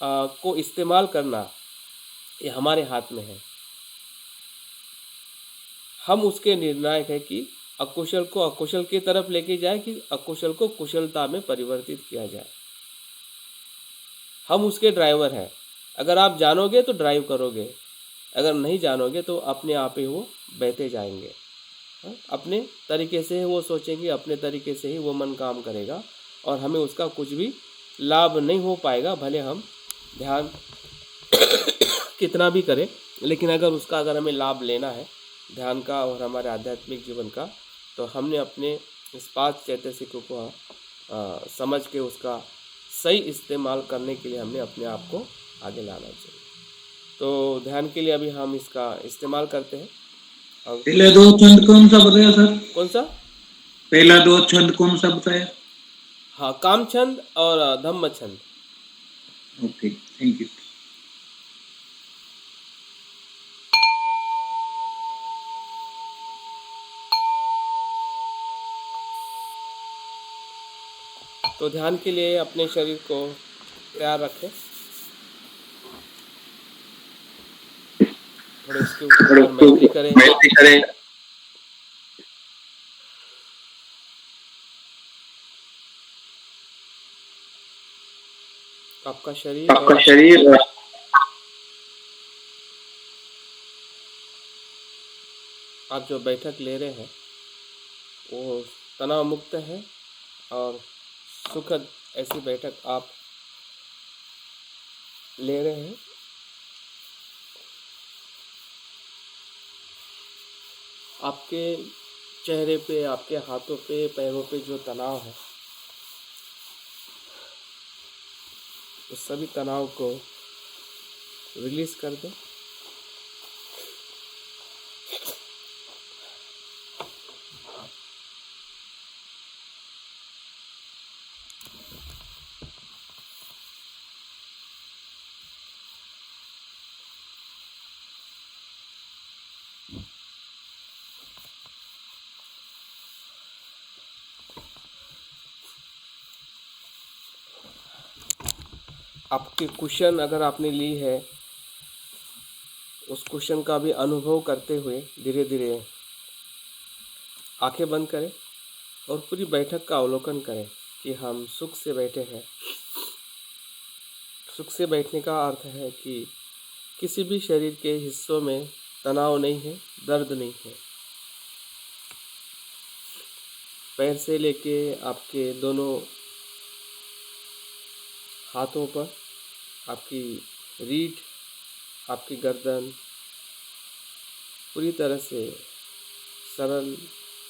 A: को इस्तेमाल करना ये हमारे हाथ में है। हम उसके निर्णायक है कि अकुशल को अकुशल की तरफ लेके जाए कि अकुशल को कुशलता में परिवर्तित किया जाए। हम उसके ड्राइवर हैं। अगर आप जानोगे तो ड्राइव करोगे, अगर नहीं जानोगे तो अपने आप ही वो बहते जाएंगे। अपने तरीके से वो सोचेंगे, अपने तरीके से ही वो मन काम करेगा, और हमें उसका कुछ भी लाभ नहीं हो पाएगा, भले हम ध्यान कितना भी करें, लेकिन अगर हमें लाभ लेना है ध्यान का और हमारे आध्यात्मिक जीवन का, तो हमने अपने इस 5 चैतसिकों को समझ के उसका सही इस्तेमाल करने के लिए हमने अपने आप को आगे लाना चाहिए। तो ध्यान के लिए अभी हम इसका इस्तेमाल करते हैं। अब
B: पहले 2 छंद कौन सा बताया सर?
A: कौन सा?
B: पहला 2 छंद कौन सा बताया?
A: हाँ, काम छंद और धम्म छंद।
B: Okay, thank you.
A: तो ध्यान के लिए अपने शरीर को तैयार रखें, थोड़े इसके ऊपर मैत्री करें। आपका शरीर आप जो बैठक ले रहे हैं वो तनाव मुक्त है और सुखद ऐसी बैठक आप ले रहे हैं। आपके चेहरे पे, आपके हाथों पे, पैरों पे जो तनाव है, उस सभी तनाव को रिलीज कर दें। आपके कुशन अगर आपने ली है, उस कुशन का भी अनुभव करते हुए धीरे धीरे आंखें बंद करें और पूरी बैठक का अवलोकन करें कि हम सुख से बैठे हैं। सुख से बैठने का अर्थ है कि किसी भी शरीर के हिस्सों में तनाव नहीं है, दर्द नहीं है। पैर से लेके आपके दोनों हाथों पर, आपकी रीढ़, आपकी गर्दन पूरी तरह से सरल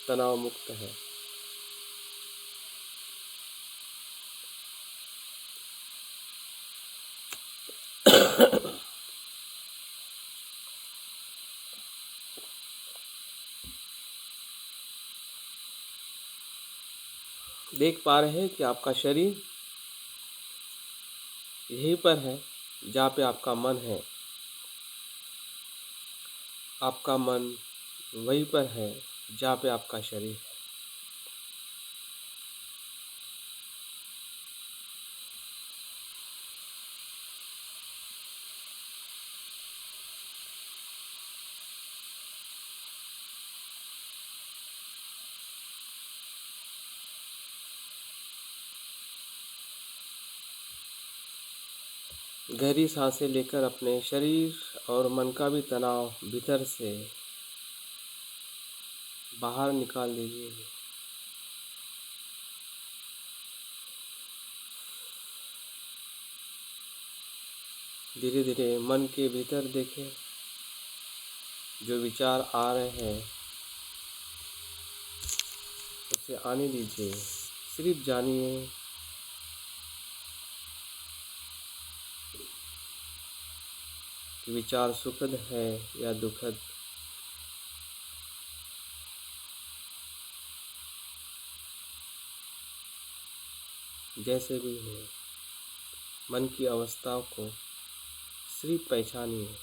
A: तनाव मुक्त है। देख पा रहे हैं कि आपका शरीर यहीं पर है जहाँ पे आपका मन है। आपका मन वहीं पर है जहाँ पे आपका शरीर है। गहरी सांसें लेकर अपने शरीर और मन का भी तनाव भीतर से बाहर निकाल लीजिए। धीरे धीरे मन के भीतर देखें, जो विचार आ रहे हैं उसे आने दीजिए। सिर्फ जानिए कि विचार सुखद है या दुखद। जैसे भी हो, मन की अवस्थाओं को सिर्फ पहचानिए।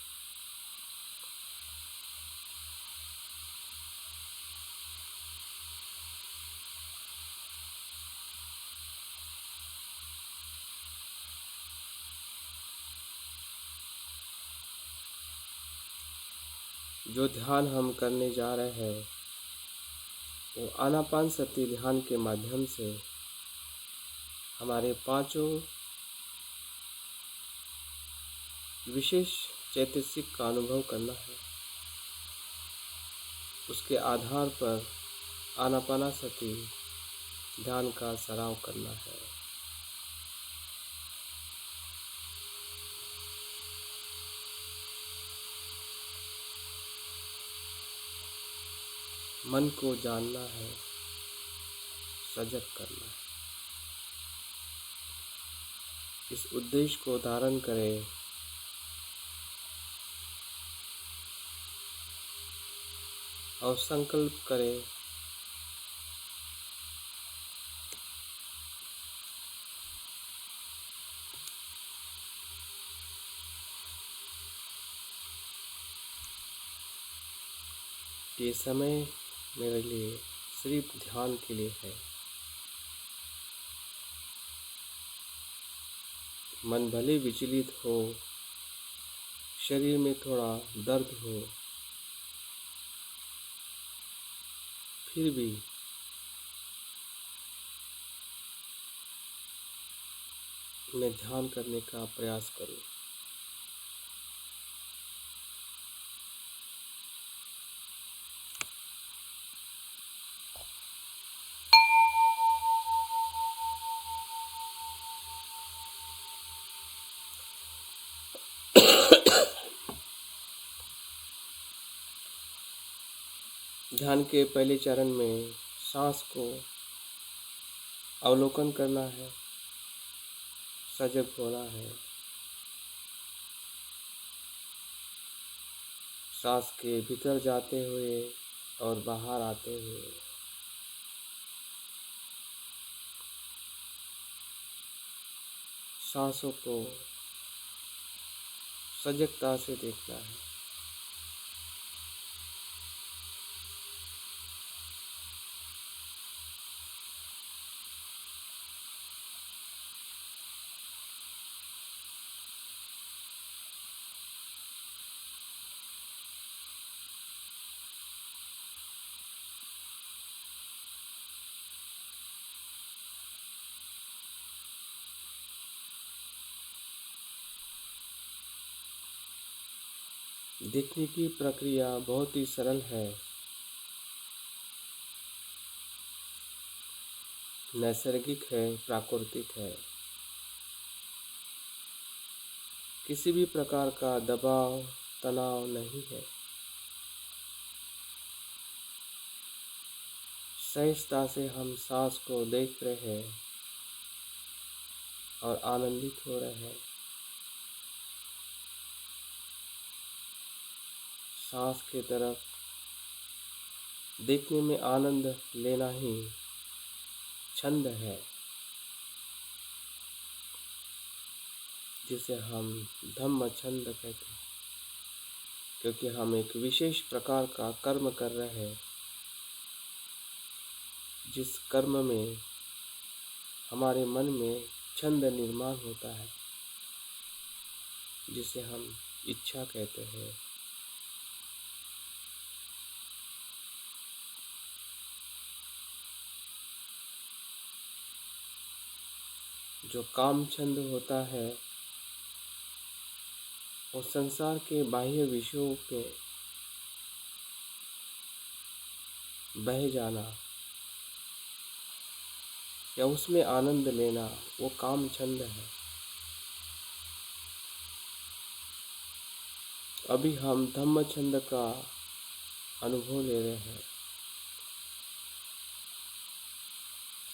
A: जो ध्यान हम करने जा रहे हैं वो आनापानसति ध्यान के माध्यम से हमारे पांचों विशेष चैतसिक का अनुभव करना है। उसके आधार पर आनापानसति ध्यान का सराव करना है। मन को जानना है, सजग करना है। इस उद्देश्य को धारण करें और संकल्प करें कि ये समय मेरे लिए सिर्फ ध्यान के लिए है। मन भले विचलित हो, शरीर में थोड़ा दर्द हो, फिर भी मैं ध्यान करने का प्रयास करूं। ध्यान के पहले चरण में सांस को अवलोकन करना है, सजग होना है। सांस के भीतर जाते हुए और बाहर आते हुए सांसों को सजगता से देखना है। देखने की प्रक्रिया बहुत ही सरल है, नैसर्गिक है, प्राकृतिक है। किसी भी प्रकार का दबाव, तनाव नहीं है। सहजता से हम सांस को देख रहे हैं और आनंदित हो रहे हैं। सांस की तरफ देखने में आनंद लेना ही छंद है, जिसे हम धम्म छंद कहते हैं, क्योंकि हम एक विशेष प्रकार का कर्म कर रहे हैं, जिस कर्म में हमारे मन में छंद निर्माण होता है, जिसे हम इच्छा कहते हैं। जो काम छंद होता है वो संसार के बाह्य विषयों पे बह जाना या उसमें आनंद लेना, वो काम छंद है। अभी हम धम्म छंद का अनुभव ले रहे हैं,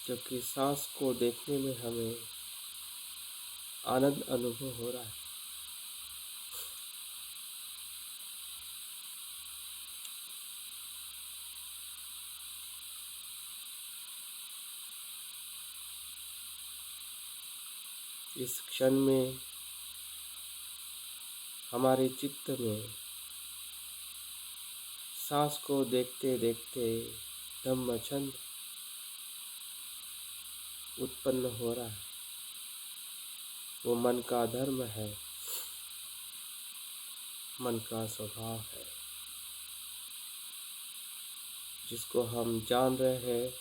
A: क्योंकि सांस को देखने में हमें आनंद अनुभव हो रहा है। इस क्षण में हमारे चित्त में सांस को देखते देखते धम्म छंद उत्पन्न हो रहा है। वो मन का धर्म है, मन का स्वभाव है, जिसको हम जान रहे हैं,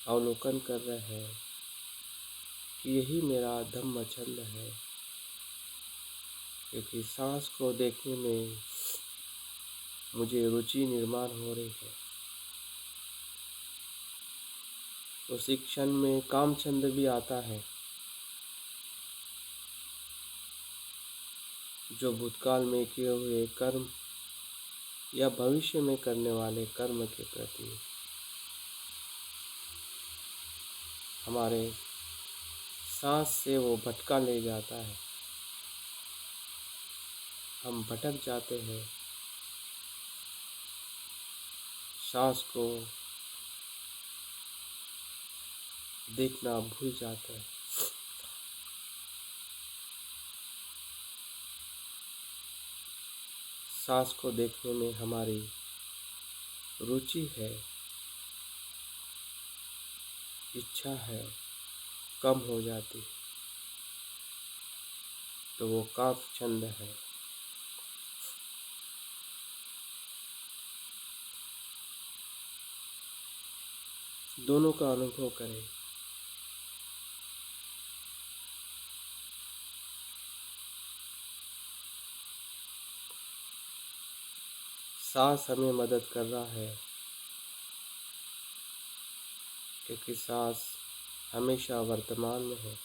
A: अवलोकन कर रहे हैं कि यही मेरा धम्म छंद है। क्योंकि सांस को देखने में मुझे रुचि निर्माण हो रही है। उसी क्षण में काम छंद भी आता है, जो भूतकाल में किए हुए कर्म या भविष्य में करने वाले कर्म के प्रति हमारे सांस से वो भटका ले जाता है। हम भटक जाते हैं, सांस को देखना भूल जाते हैं। सांस को देखने में हमारी रुचि है, इच्छा है, कम हो जाती, तो वो काम छंद है। दोनों का अनुभव करें। सांस हमें मदद कर रहा है, क्योंकि सांस हमेशा वर्तमान में है।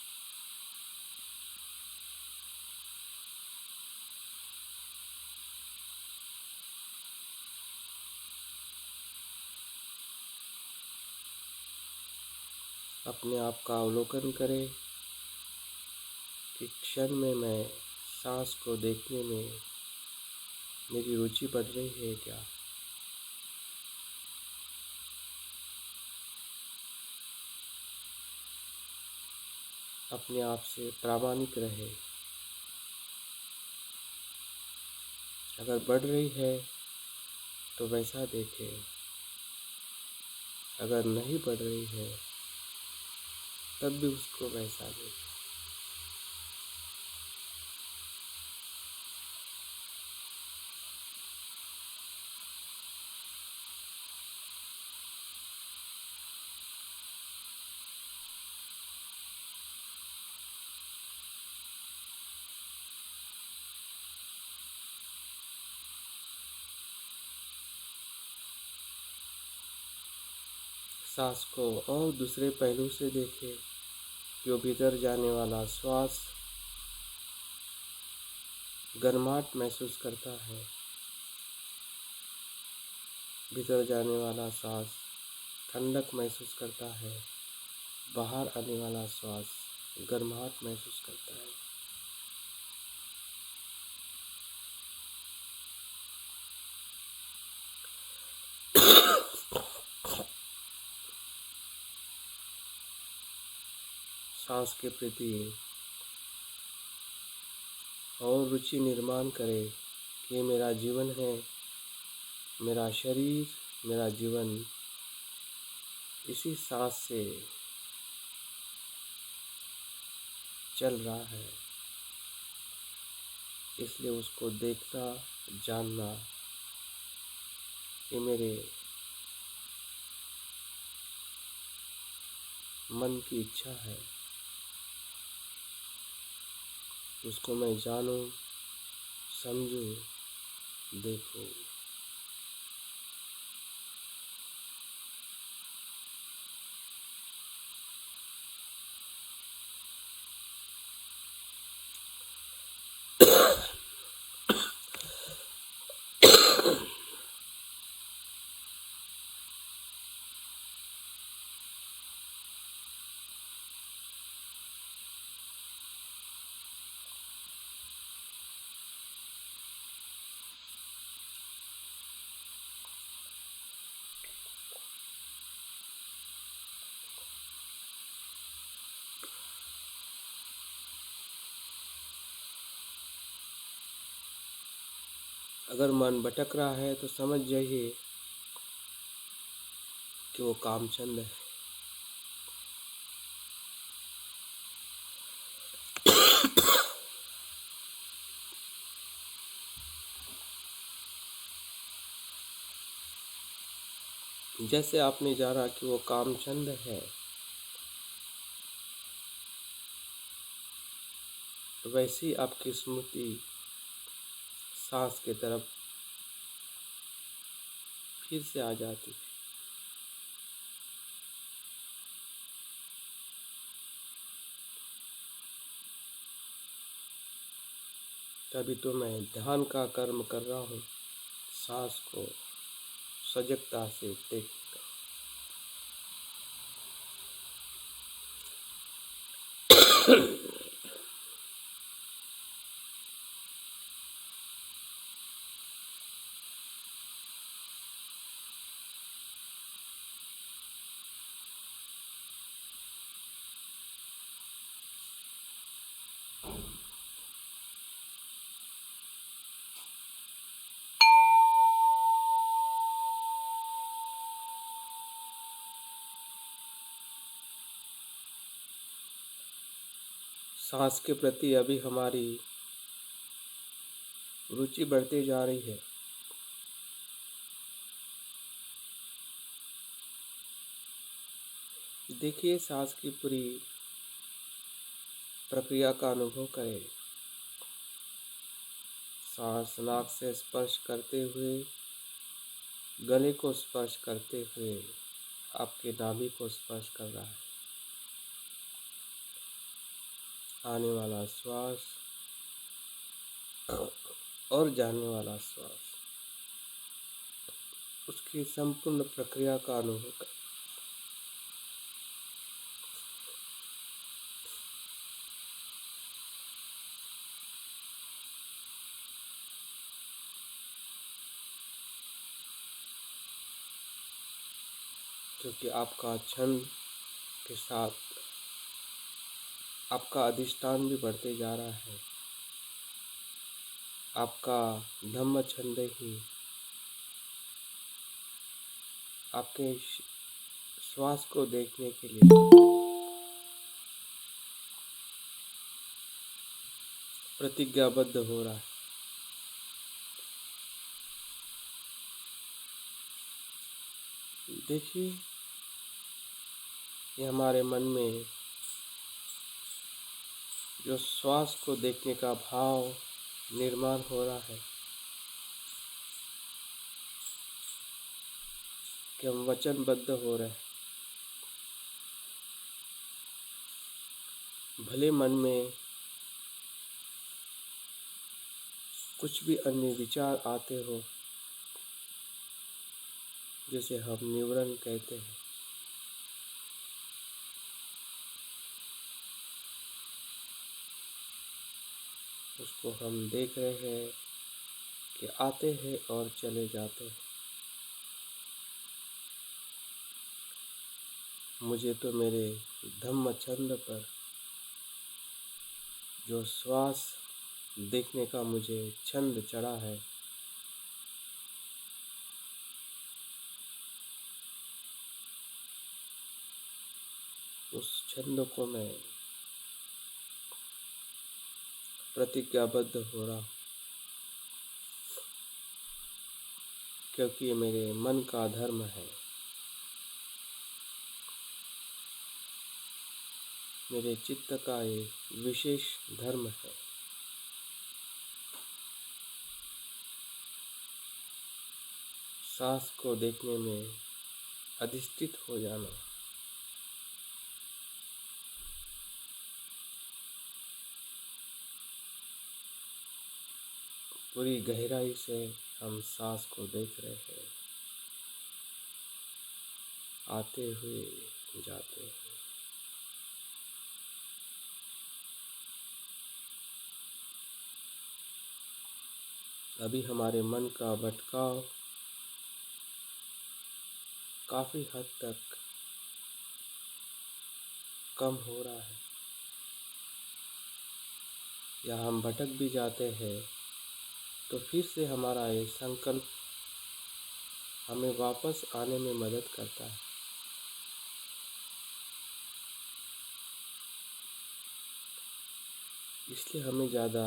A: अपने आप का अवलोकन करें कि क्षण में मैं सांस को देखने में मेरी रुचि बढ़ रही है क्या। अपने आप से प्रामाणिक रहे। अगर बढ़ रही है तो वैसा देखें, अगर नहीं बढ़ रही है तब भी उसको वैसा देखें। सांस को और दूसरे पहलू से देखें कि वो भीतर जाने वाला श्वास गर्माहट महसूस करता है, भीतर जाने वाला सांस ठंडक महसूस करता है, बाहर आने वाला श्वास गर्माहट महसूस करता है। सांस के प्रति और रुचि निर्माण करें कि ये मेरा जीवन है, मेरा शरीर, मेरा जीवन इसी सांस से चल रहा है। इसलिए उसको देखना, जानना, ये मेरे मन की इच्छा है। उसको मैं जानूं, समझूं, देखूं। अगर मन भटक रहा है तो समझ जाइए कि वो कामचंद है। जैसे आपने जाना कि वो कामचंद है, तो वैसी आपकी स्मृति सांस की तरफ फिर से आ जाती है। तभी तो मैं ध्यान का कर्म कर रहा हूँ, सांस को सजगता से देखकर। सांस के प्रति अभी हमारी रुचि बढ़ती जा रही है। देखिए, सांस की पूरी प्रक्रिया का अनुभव करें। सांस नाक से स्पर्श करते हुए, गले को स्पर्श करते हुए आपके नाभि को स्पर्श कर रहा है। आने वाला श्वास और जाने वाला श्वास, उसकी संपूर्ण प्रक्रिया का अनुभव करें। क्योंकि आपका छंद के साथ आपका अधिष्ठान भी बढ़ते जा रहा है। आपका धम्म छंद ही आपके श्वास को देखने के लिए प्रतिज्ञाबद्ध हो रहा है। देखिए, ये हमारे मन में जो श्वास को देखने का भाव निर्माण हो रहा है कि हम वचनबद्ध हो रहे हैं। भले मन में कुछ भी अन्य विचार आते हो, जिसे हम न्यूरन कहते हैं, उसको हम देख रहे हैं कि आते हैं और चले जाते हैं। मुझे तो मेरे धम्म छंद पर जो श्वास देखने का मुझे छंद चढ़ा है, उस छंद को मैं प्रतिज्ञाबद्ध हो रहा हूँ, क्योंकि ये मेरे मन का धर्म है, मेरे चित्त का एक विशेष धर्म है। सांस को देखने में अधिष्ठित हो जाना, पूरी गहराई से हम सांस को देख रहे हैं, आते हुए जाते हैं। अभी हमारे मन का भटकाव काफी हद तक कम हो रहा है, या हम भटक भी जाते हैं तो फिर से हमारा ये संकल्प हमें वापस आने में मदद करता है। इसलिए हमें ज़्यादा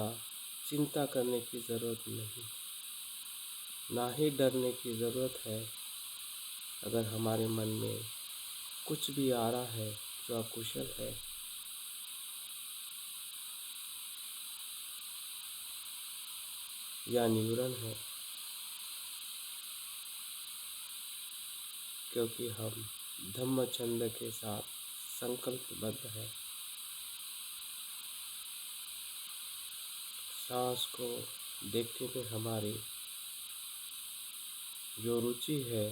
A: चिंता करने की ज़रूरत नहीं, ना ही डरने की ज़रूरत है। अगर हमारे मन में कुछ भी आ रहा है जो अकुशल है, या न्यूरन है, क्योंकि हम धम्म छंद के साथ संकल्पबद्ध है। सांस को देखने में हमारी जो रुचि है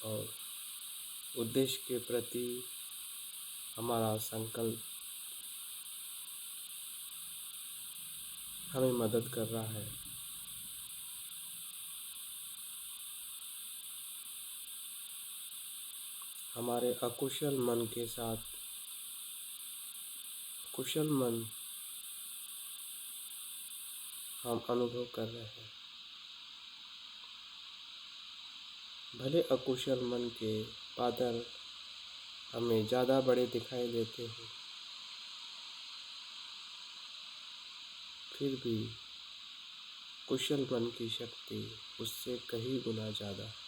A: और उद्देश्य के प्रति हमारा संकल्प हमें मदद कर रहा है। हमारे अकुशल मन के साथ कुशल मन हम अनुभव कर रहे हैं। भले अकुशल मन के बादल हमें ज़्यादा बड़े दिखाई देते हो, फिर भी कुशल मन की शक्ति उससे कहीं गुना ज़्यादा है।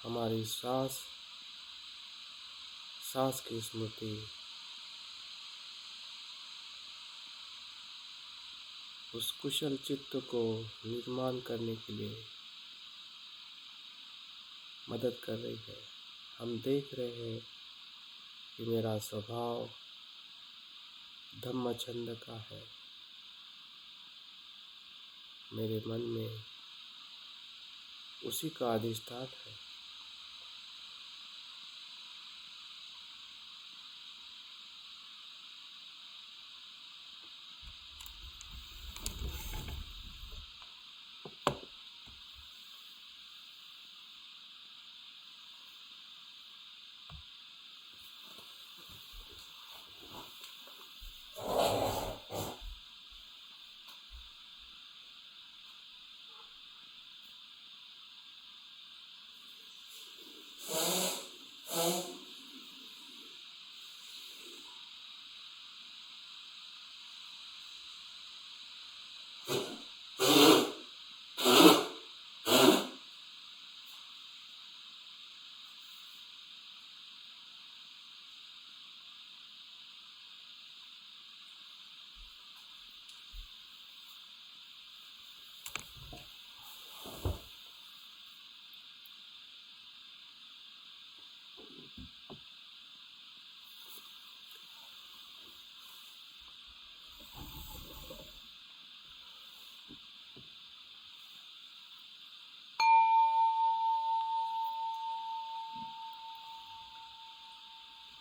A: हमारी सांस की स्मृति उस कुशल चित्त को निर्माण करने के लिए मदद कर रही है। हम देख रहे हैं कि मेरा स्वभाव धम्म छंद का है। मेरे मन में उसी का अधिष्ठान है।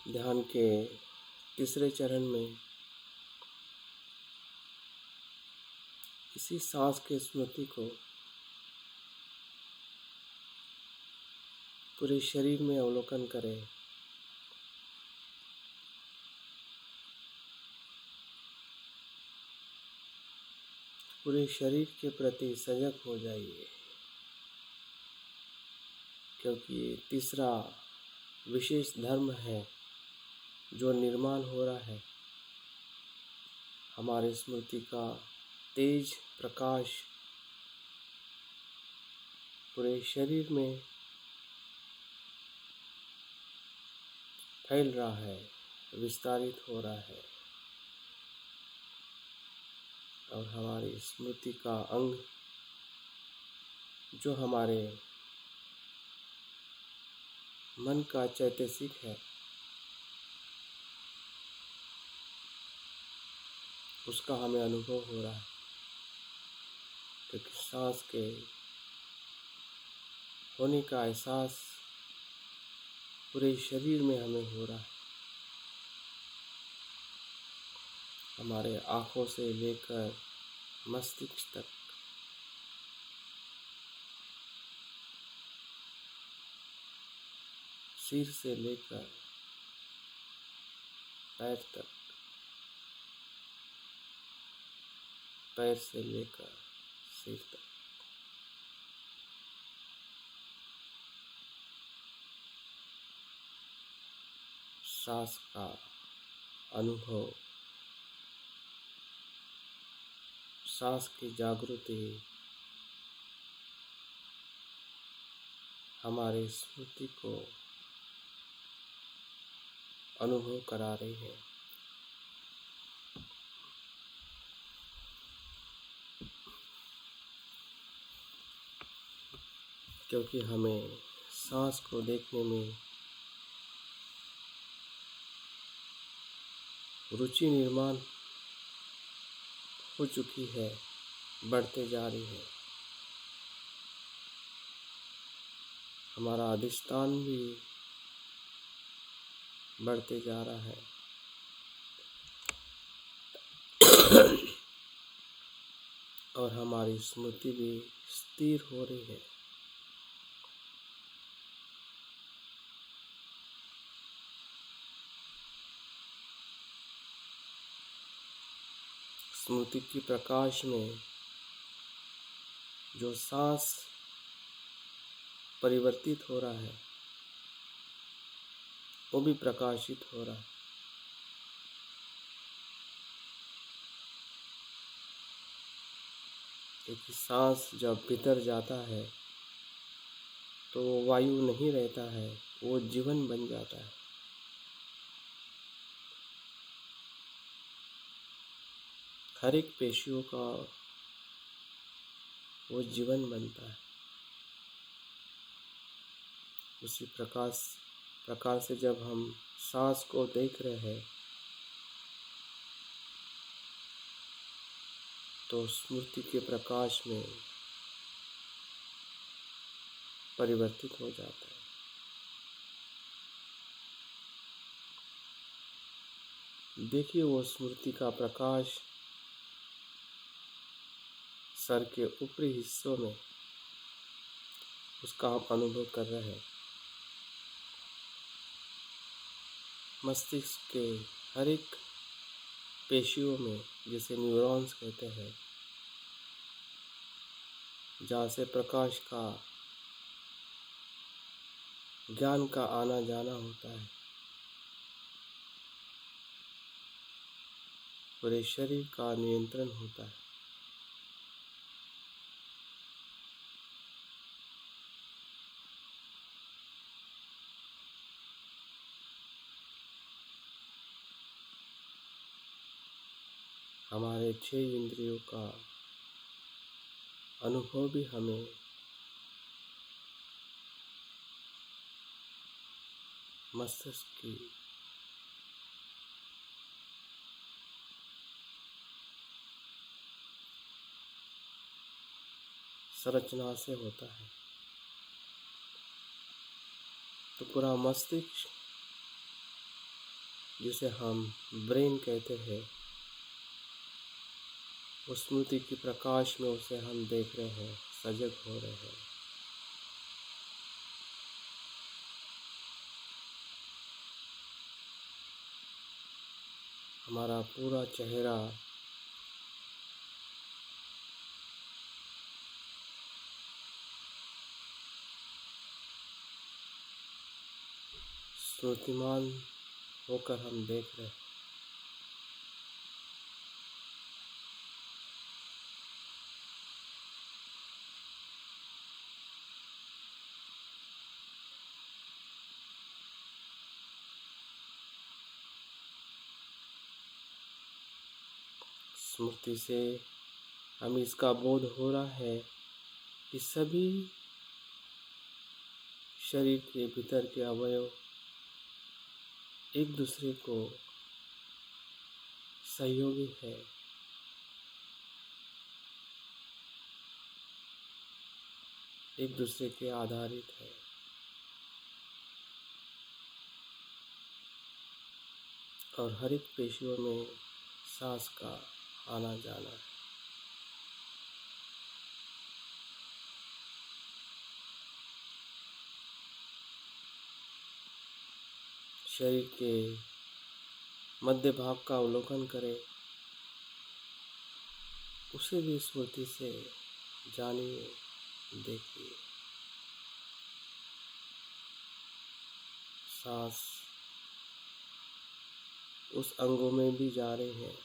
A: ध्यान के तीसरे चरण में इसी सांस के स्मृति को पूरे शरीर में अवलोकन करें। पूरे शरीर के प्रति सजग हो जाइए, क्योंकि ये तीसरा विशेष धर्म है जो निर्माण हो रहा है। हमारे स्मृति का तेज प्रकाश पूरे शरीर में फैल रहा है, विस्तारित हो रहा है और हमारी स्मृति का अंग जो हमारे मन का चैतसिक है, उसका हमें अनुभव हो रहा है। क्योंकि सांस के होने का एहसास पूरे शरीर में हमें हो रहा है। हमारे आँखों से लेकर मस्तिष्क तक, सिर से लेकर पैर तक, पैर से लेकर सिर तक, सांस का अनुभव, सांस की जागृति हमारे स्मृति को अनुभव करा रही है। क्योंकि हमें सांस को देखने में रुचि निर्माण हो चुकी है, बढ़ते जा रही है। हमारा अधिष्ठान भी बढ़ते जा रहा है। और हमारी स्मृति भी स्थिर हो रही है। स्मृति की प्रकाश में जो सांस परिवर्तित हो रहा है वो भी प्रकाशित हो रहा है। क्योंकि सांस जब भीतर जाता है तो वो वायु नहीं रहता है, वो जीवन बन जाता है। हर एक पेशियों का वो जीवन बनता है। उसी प्रकार से जब हम सांस को देख रहे हैं तो स्मृति के प्रकाश में परिवर्तित हो जाता है। देखिए वो स्मृति का प्रकाश सर के ऊपरी हिस्सों में उसका हम अनुभव कर रहे हैं। मस्तिष्क के हर एक पेशियों में, जिसे न्यूरॉन्स कहते हैं, जहाँ से प्रकाश का, ज्ञान का आना जाना होता है, पूरे शरीर का नियंत्रण होता है। हमारे 6 इंद्रियों का अनुभव भी हमें मस्तिष्क की संरचना से होता है। तो पूरा मस्तिष्क, जिसे हम ब्रेन कहते हैं, उस स्मृति की प्रकाश में उसे हम देख रहे हैं, सजग हो रहे हैं। हमारा पूरा चेहरा स्मृतिमान होकर हम देख रहे हैं। स्मृति से हमें इसका बोध हो रहा है कि सभी शरीर के भीतर के अवयव एक दूसरे को सहयोगी है। एक दूसरे के आधारित है। और हर एक पेशियों में सांस का आना जाना है। शरीर के मध्य भाग का अवलोकन करें, उसे भी स्मृति से जानिए, देखिए। सांस उस अंगों में भी जा रहे हैं,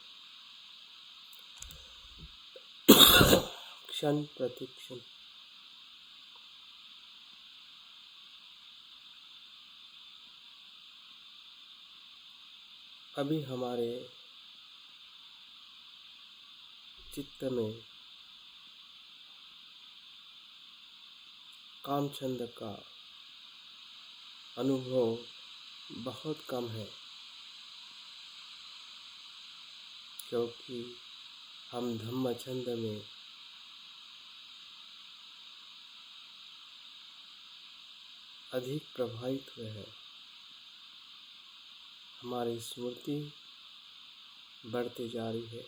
A: क्षण प्रति क्षण। अभी हमारे चित्त में काम छंद का अनुभव बहुत कम है। क्योंकि हम धम्म छंद में अधिक प्रभावित हुए हैं। हमारी स्मृति बढ़ती जा रही है।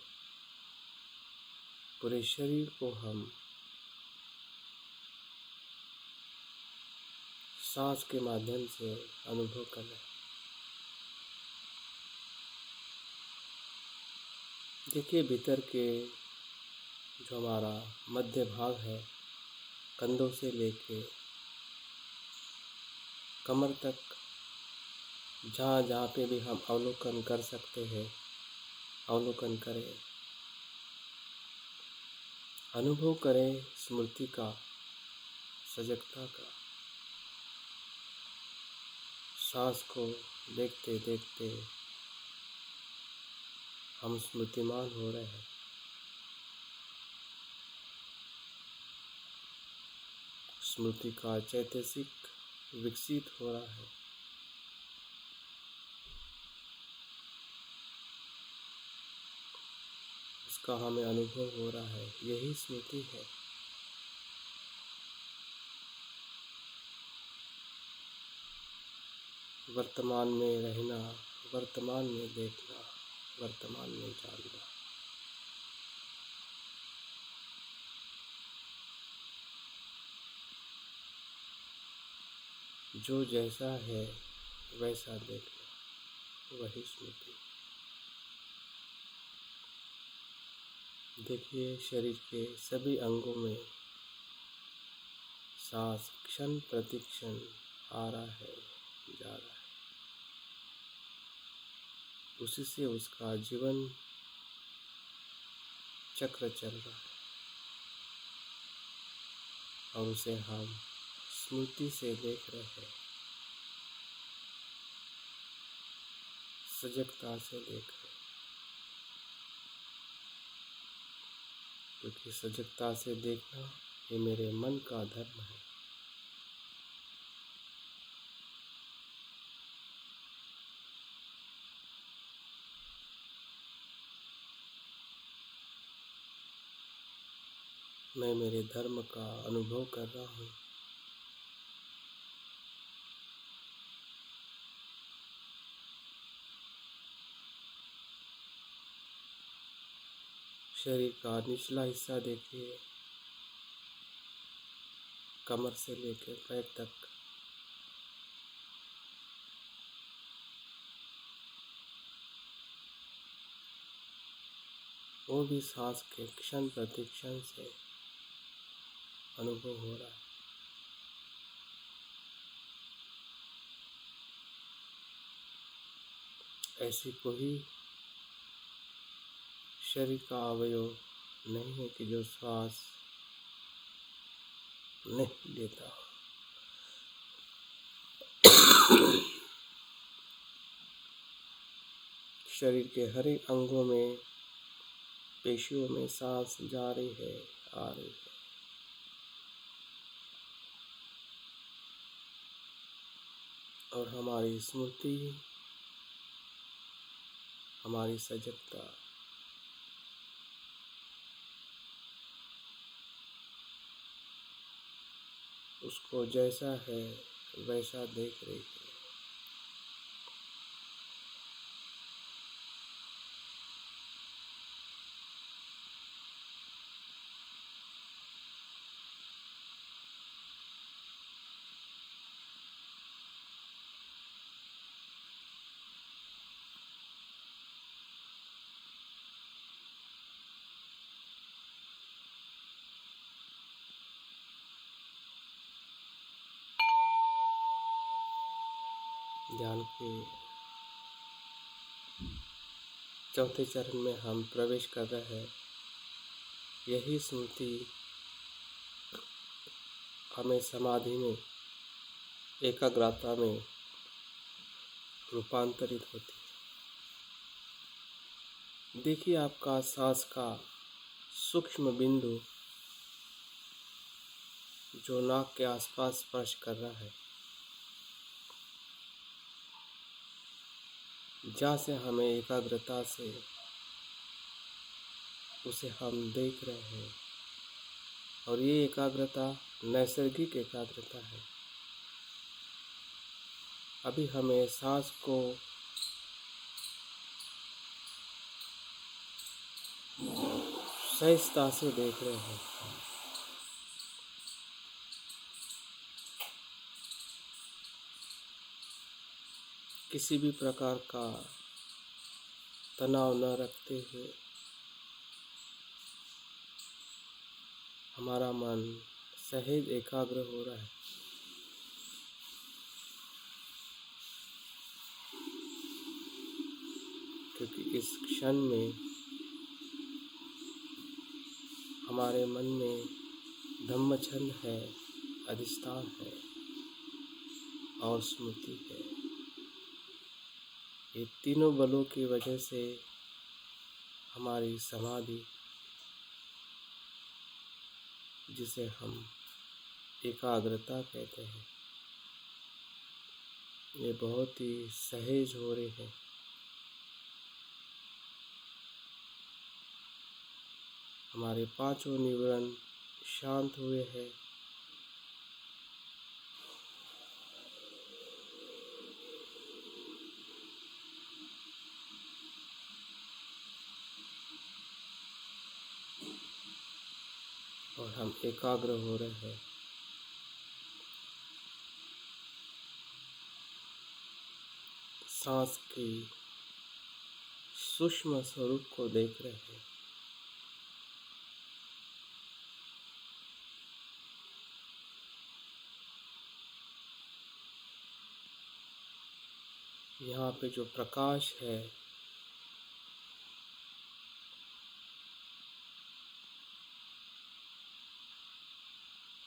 A: पूरे शरीर को हम सांस के माध्यम से अनुभव कर रहे हैं। देखिए, भीतर के जो हमारा मध्य भाग है, कंधों से लेके कमर तक, जहाँ जहाँ पे भी हम अवलोकन कर सकते हैं, अवलोकन करें, अनुभव करें स्मृति का, सजगता का। सांस को देखते देखते हम स्मृतिमान हो रहे हैं। स्मृति का चैतसिक विकसित हो रहा है। इसका हमें अनुभव हो रहा है। यही स्मृति है। वर्तमान में रहना, वर्तमान में देखना, वर्तमान में जानना। जो जैसा है वैसा देखना, वही स्मृति। देखिए, शरीर के सभी अंगों में सांस क्षण प्रतिक्षण आ रहा है, जा रहा है। उसी से उसका जीवन चक्र चल रहा है और उसे हम स्मृति से देख रहे हैं, सजगता से देख रहे हैं। क्योंकि सजगता से देखना ये मेरे मन का धर्म है। मैं मेरे धर्म का अनुभव कर रहा हूँ। शरीर का निचला हिस्सा देखिए, कमर से लेकर पैर तक। वो भी सांस के क्षण प्रतिक्षण से अनुभव हो रहा है। ऐसी कोई शरीर का अवयव नहीं है कि जो श्वास नहीं लेता। शरीर के हर एक अंगों में, पेशियों में सांस जा रही है, आ रही है। और हमारी स्मृति, हमारी सजगता उसको जैसा है वैसा देख रही है। ध्यान के चौथे चरण में हम प्रवेश कर रहे हैं। यही स्मृति हमें समाधि में, एकाग्रता में रूपांतरित होती है। देखिए, आपका सांस का सूक्ष्म बिंदु जो नाक के आसपास स्पर्श कर रहा है, जहाँ से हमें एकाग्रता से उसे हम देख रहे हैं। और ये एकाग्रता नैसर्गिक एकाग्रता है। अभी हमें सांस को सहजता से देख रहे हैं। किसी भी प्रकार का तनाव न रखते हुए हमारा मन सहज एकाग्र हो रहा है। क्योंकि इस क्षण में हमारे मन में धम्मछंद है, अधिष्ठान है और स्मृति है। ये तीनों बलों की वजह से हमारी समाधि, जिसे हम एकाग्रता कहते हैं, ये बहुत ही सहज हो रही है। हमारे पांचों निवरण शांत हुए हैं। और हम एकाग्र हो रहे हैं। सांस की सूक्ष्म स्वरूप को देख रहे हैं। यहाँ पे जो प्रकाश है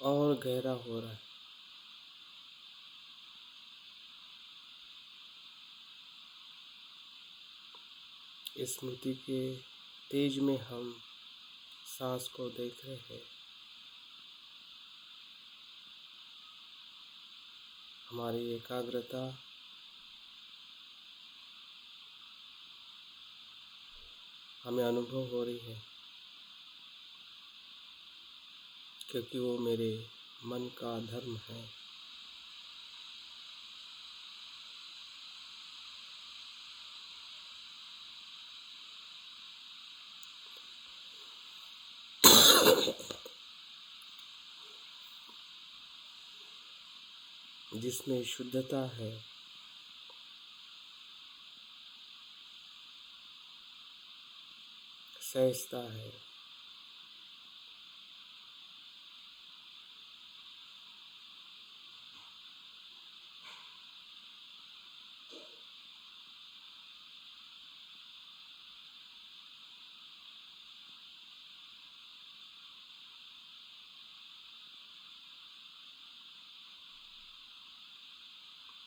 A: और गहरा हो रहा है। स्मृति के तेज में हम सांस को देख रहे हैं। हमारी एकाग्रता हमें अनुभव हो रही है, क्योंकि वो मेरे मन का धर्म है। जिसमें शुद्धता है, सहजता है,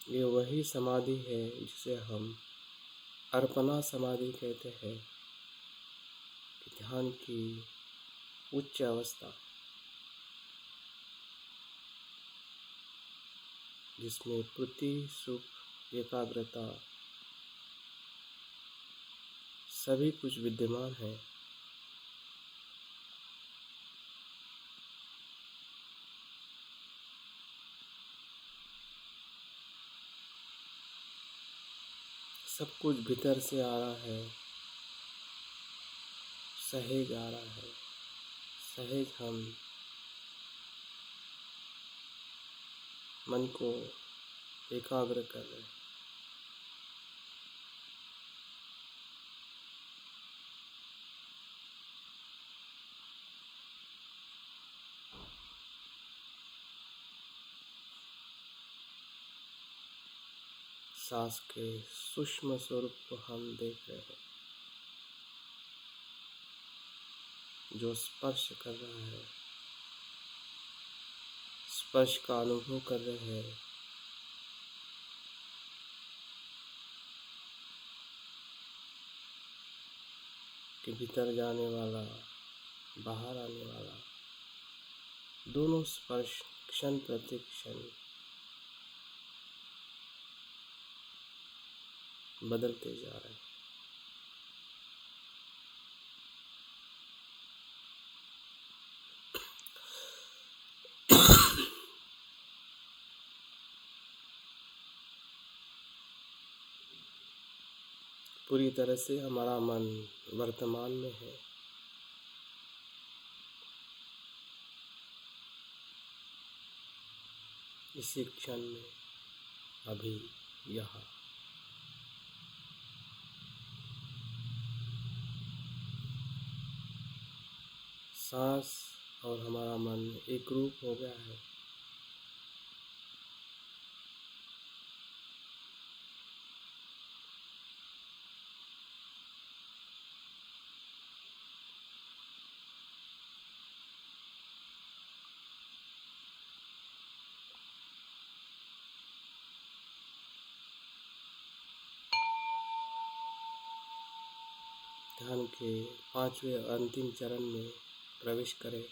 A: ये वही समाधि है जिसे हम अर्पणा समाधि कहते हैं। कि ध्यान की उच्च अवस्था, जिसमें प्रति सुख, एकाग्रता सभी कुछ विद्यमान है। सब कुछ भीतर से आ रहा है, सहज आ रहा है। सहज हम मन को एकाग्र कर रहे हैं। सांस के सूक्ष्म स्वरूप को हम देख रहे हैं, जो स्पर्श कर रहा है। स्पर्श का अनुभव कर रहे हैं। कि भीतर जाने वाला, बाहर आने वाला, दोनों स्पर्श क्षण प्रति क्षण बदलते जा रहे हैं। पूरी तरह से हमारा मन वर्तमान में है। इसी क्षण में, अभी यहाँ। सांस और हमारा मन एक रूप हो गया है। ध्यान के 5वें अंतिम चरण में प्रवेश करें।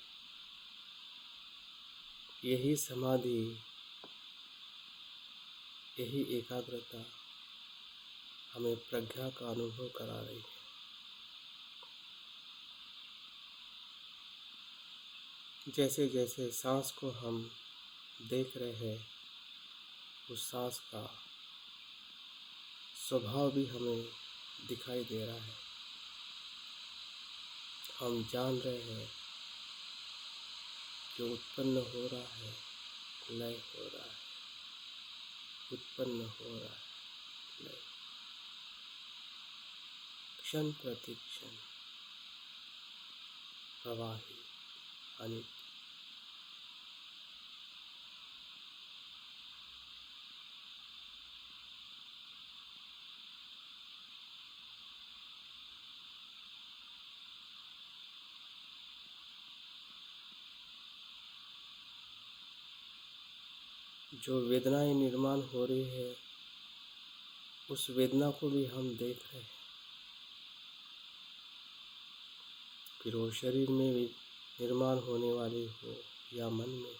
A: यही समाधि, यही एकाग्रता हमें प्रज्ञा का अनुभव करा रही है। जैसे जैसे सांस को हम देख रहे हैं, उस सांस का स्वभाव भी हमें दिखाई दे रहा है। हम जान रहे हैं कि उत्पन्न हो रहा है, लय हो रहा है, उत्पन्न हो रहा है, लय, क्षण प्रति क्षण प्रवाही अनित्य। जो वेदनाएं निर्माण हो रही है, उस वेदना को भी हम देख रहे हैं। फिर वो शरीर में भी निर्माण होने वाली हो या मन में,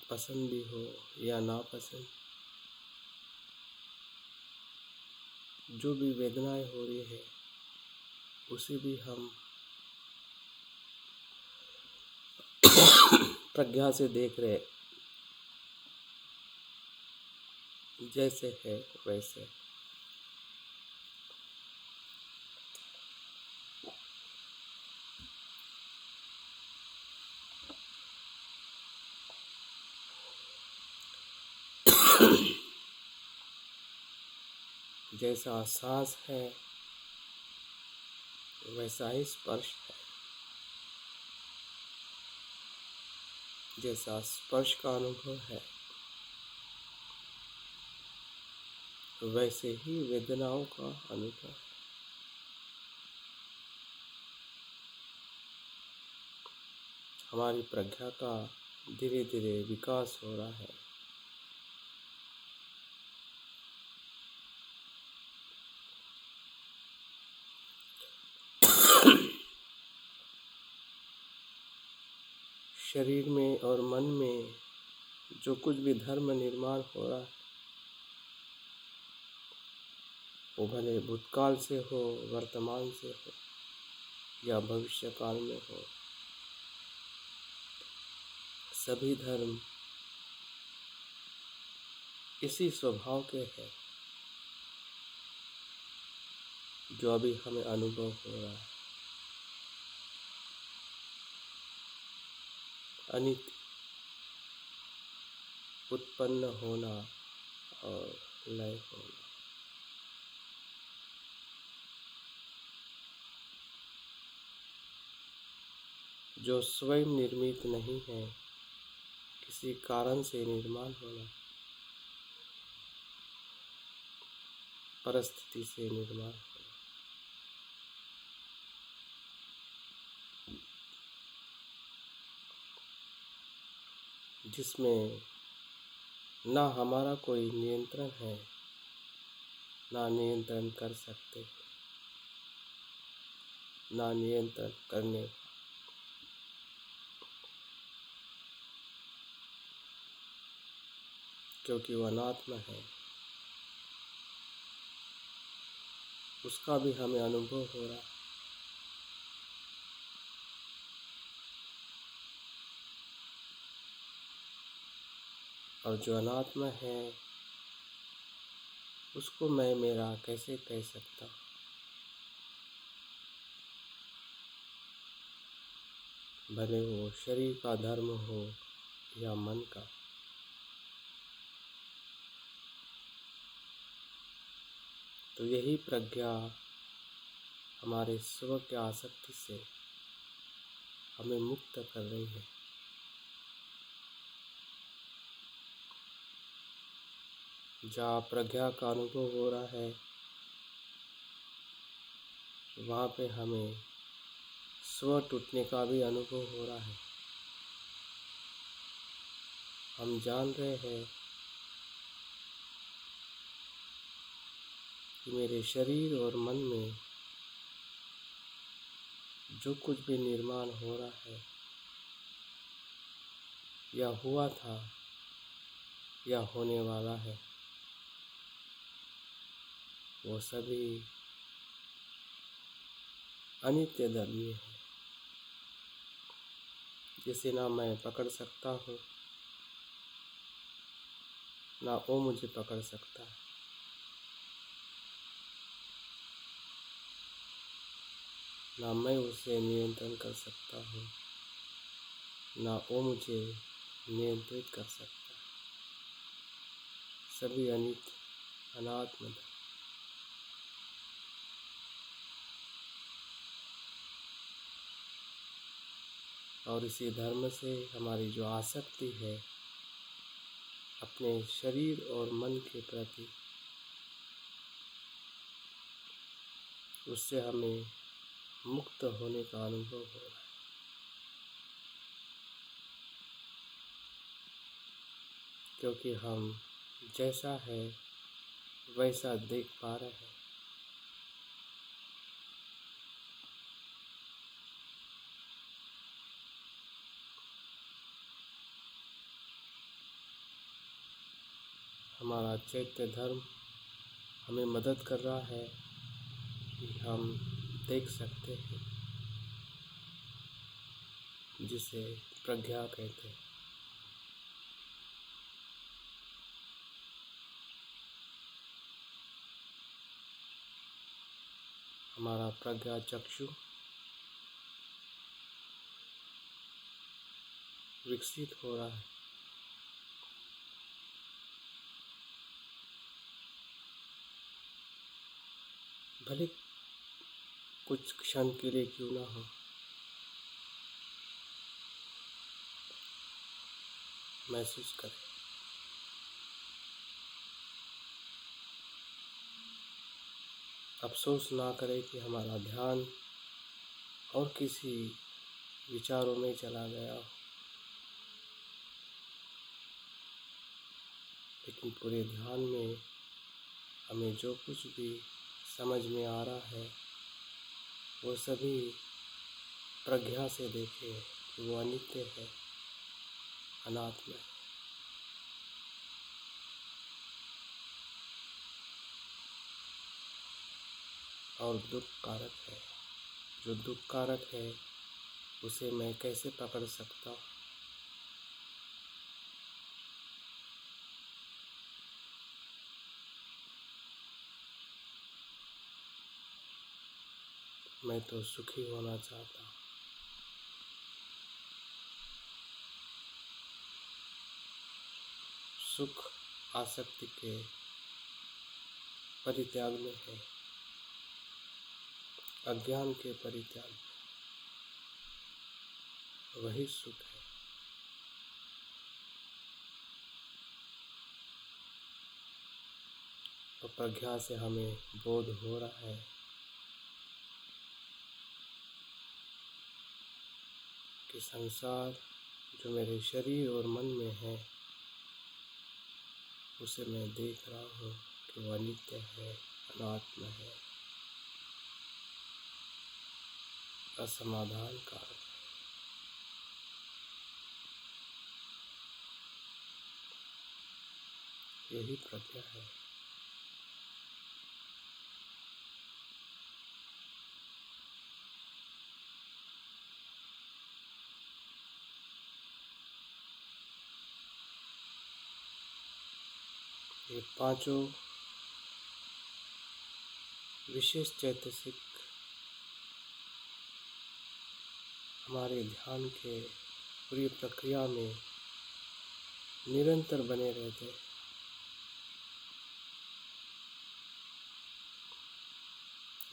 A: पसंद भी हो या नापसंद, जो भी वेदनाएं हो रही है, उसे भी हम प्रज्ञा से देख रहे, जैसे है वैसे। जैसा सांस है, वैसा ही स्पर्श है। जैसा स्पर्श का अनुभव है, वैसे ही वेदनाओं का अनुभव है। हमारी प्रज्ञा का धीरे धीरे विकास हो रहा है। शरीर में और मन में जो कुछ भी धर्म निर्माण हो रहा है, वो भले भूतकाल से हो, वर्तमान से हो या भविष्य काल में हो, सभी धर्म इसी स्वभाव के हैं जो अभी हमें अनुभव हो रहा है। अनित्य, उत्पन्न होना और लय होना। जो स्वयं निर्मित नहीं है, किसी कारण से निर्माण होना, परिस्थिति से निर्माण होना। जिसमें ना हमारा कोई नियंत्रण है, ना नियंत्रण कर सकते, ना नियंत्रण करने, क्योंकि वह अनात्मा है। उसका भी हमें अनुभव हो रहा है। और जो अनात्मा है उसको मैं मेरा कैसे कह सकता हूँ। भले वो शरीर का धर्म हो या मन का। तो यही प्रज्ञा हमारे स्व की आसक्ति से हमें मुक्त कर रही है। जहाँ प्रज्ञा का अनुभव हो रहा है वहाँ पे हमें स्व टूटने का भी अनुभव हो रहा है। हम जान रहे हैं कि मेरे शरीर और मन में जो कुछ भी निर्माण हो रहा है या हुआ था या होने वाला है वो सभी अनित्य धर्मी है, जिसे ना मैं पकड़ सकता हूँ ना वो मुझे पकड़ सकता है। ना मैं उसे नियंत्रण कर सकता हूँ ना वो मुझे नियंत्रित कर सकता है। सभी अनित्य अनात्म है। और इसी धर्म से हमारी जो आसक्ति है अपने शरीर और मन के प्रति, उससे हमें मुक्त होने का अनुभव हो रहा है। क्योंकि हम जैसा है वैसा देख पा रहे हैं। हमारा चैत्य धर्म हमें मदद कर रहा है कि हम देख सकते हैं, जिसे प्रज्ञा कहते हैं। हमारा प्रज्ञा चक्षु विकसित हो रहा है। भले कुछ क्षण के लिए क्यों ना हो, महसूस करें। अफसोस ना करें कि हमारा ध्यान और किसी विचारों में चला गया हो, लेकिन पूरे ध्यान में हमें जो कुछ भी समझ में आ रहा है वो सभी प्रज्ञा से देखें कि वो अनित्य है, अनात्म है और दुख कारक है। जो दुख कारक है उसे मैं कैसे पकड़ सकता हूँ। मैं तो सुखी होना चाहता हूँ। सुख आसक्ति के परित्याग में है, अज्ञान के परित्याग में वही सुख है। तो प्रज्ञा से हमें बोध हो रहा है कि संसार जो मेरे शरीर और मन में है उसे मैं देख रहा हूँ कि वह अनित्य है, अनात्म है, असमाधान कारक है। यही प्रज्ञा है। ये पांचों विशेष चैतसिक हमारे ध्यान के पूरी प्रक्रिया में निरंतर बने रहते हैं।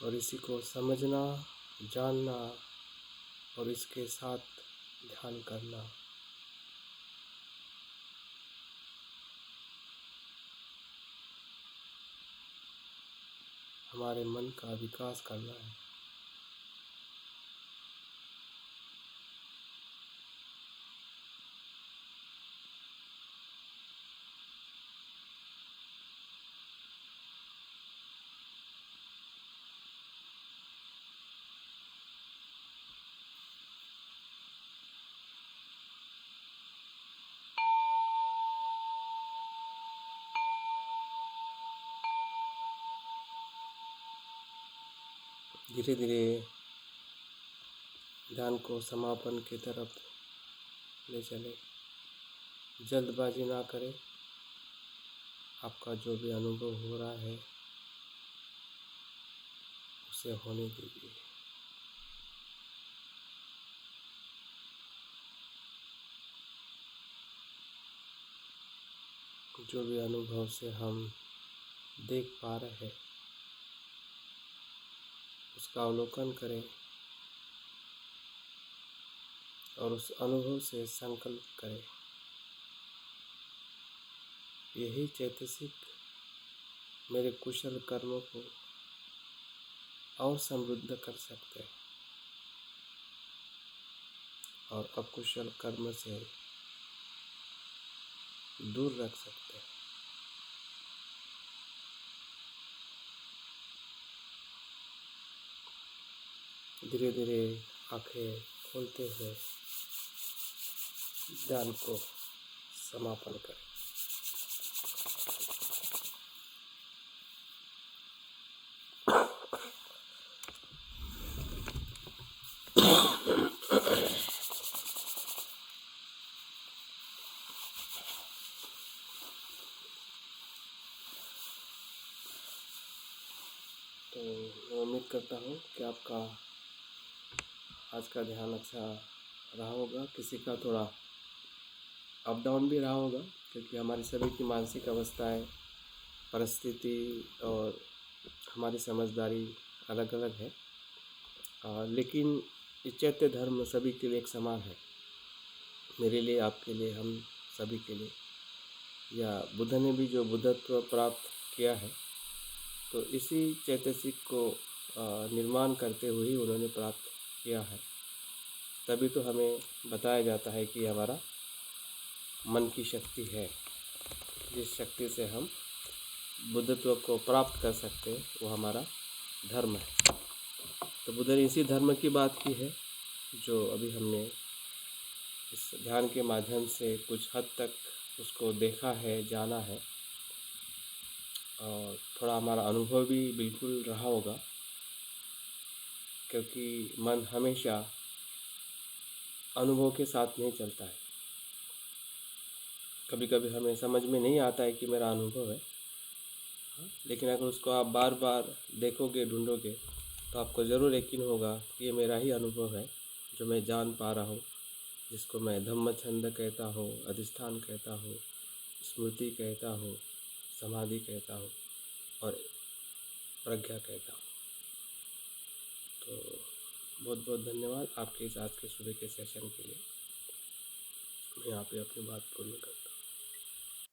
A: और इसी को समझना, जानना और इसके साथ ध्यान करना हमारे मन का विकास करना है। धीरे धीरे ध्यान को समापन की तरफ ले चले। जल्दबाजी ना करें। आपका जो भी अनुभव हो रहा है उसे होने दीजिए। जो भी अनुभव से हम देख पा रहे हैं उसका अवलोकन करें और उस अनुभव से संकल्प करें। यही चैतसिक मेरे कुशल कर्मों को और समृद्ध कर सकते हैं और अकुशल कर्म से दूर रख सकते हैं। धीरे धीरे आंखें खोलते हुए ध्यान को समापन करें। तो मैं उम्मीद करता हूँ कि आपका आज का ध्यान अच्छा रहा होगा। किसी का थोड़ा अप डाउन भी रहा होगा क्योंकि हमारी सभी की मानसिक अवस्थाएं, परिस्थिति और हमारी समझदारी अलग अलग है। लेकिन ये चैत्य धर्म सभी के लिए एक समान है। मेरे लिए, आपके लिए, हम सभी के लिए। या बुद्ध ने भी जो बुद्धत्व प्राप्त किया है तो इसी चैतसिक को निर्माण करते हुए ही उन्होंने प्राप्त किया है। तभी तो हमें बताया जाता है कि हमारा मन की शक्ति है, जिस शक्ति से हम बुद्धत्व को प्राप्त कर सकते हैं, वो हमारा धर्म है। तो बुद्ध ने इसी धर्म की बात की है जो अभी हमने इस ध्यान के माध्यम से कुछ हद तक उसको देखा है, जाना है और थोड़ा हमारा अनुभव भी बिल्कुल रहा होगा, क्योंकि मन हमेशा अनुभव के साथ नहीं चलता है। कभी कभी हमें समझ में नहीं आता है कि मेरा अनुभव है, लेकिन अगर उसको आप बार बार देखोगे, ढूंढोगे तो आपको ज़रूर यकीन होगा कि ये मेरा ही अनुभव है जो मैं जान पा रहा हूँ, जिसको मैं धम्म छंद कहता हूँ, अधिष्ठान कहता हूँ, स्मृति कहता हूँ, समाधि कहता हूँ और प्रज्ञा कहता हूँ। तो बहुत बहुत धन्यवाद आपके इस आज के सुबह के सेशन के लिए। मैं यहाँ पे अपनी बात पूर्ण करता हूँ।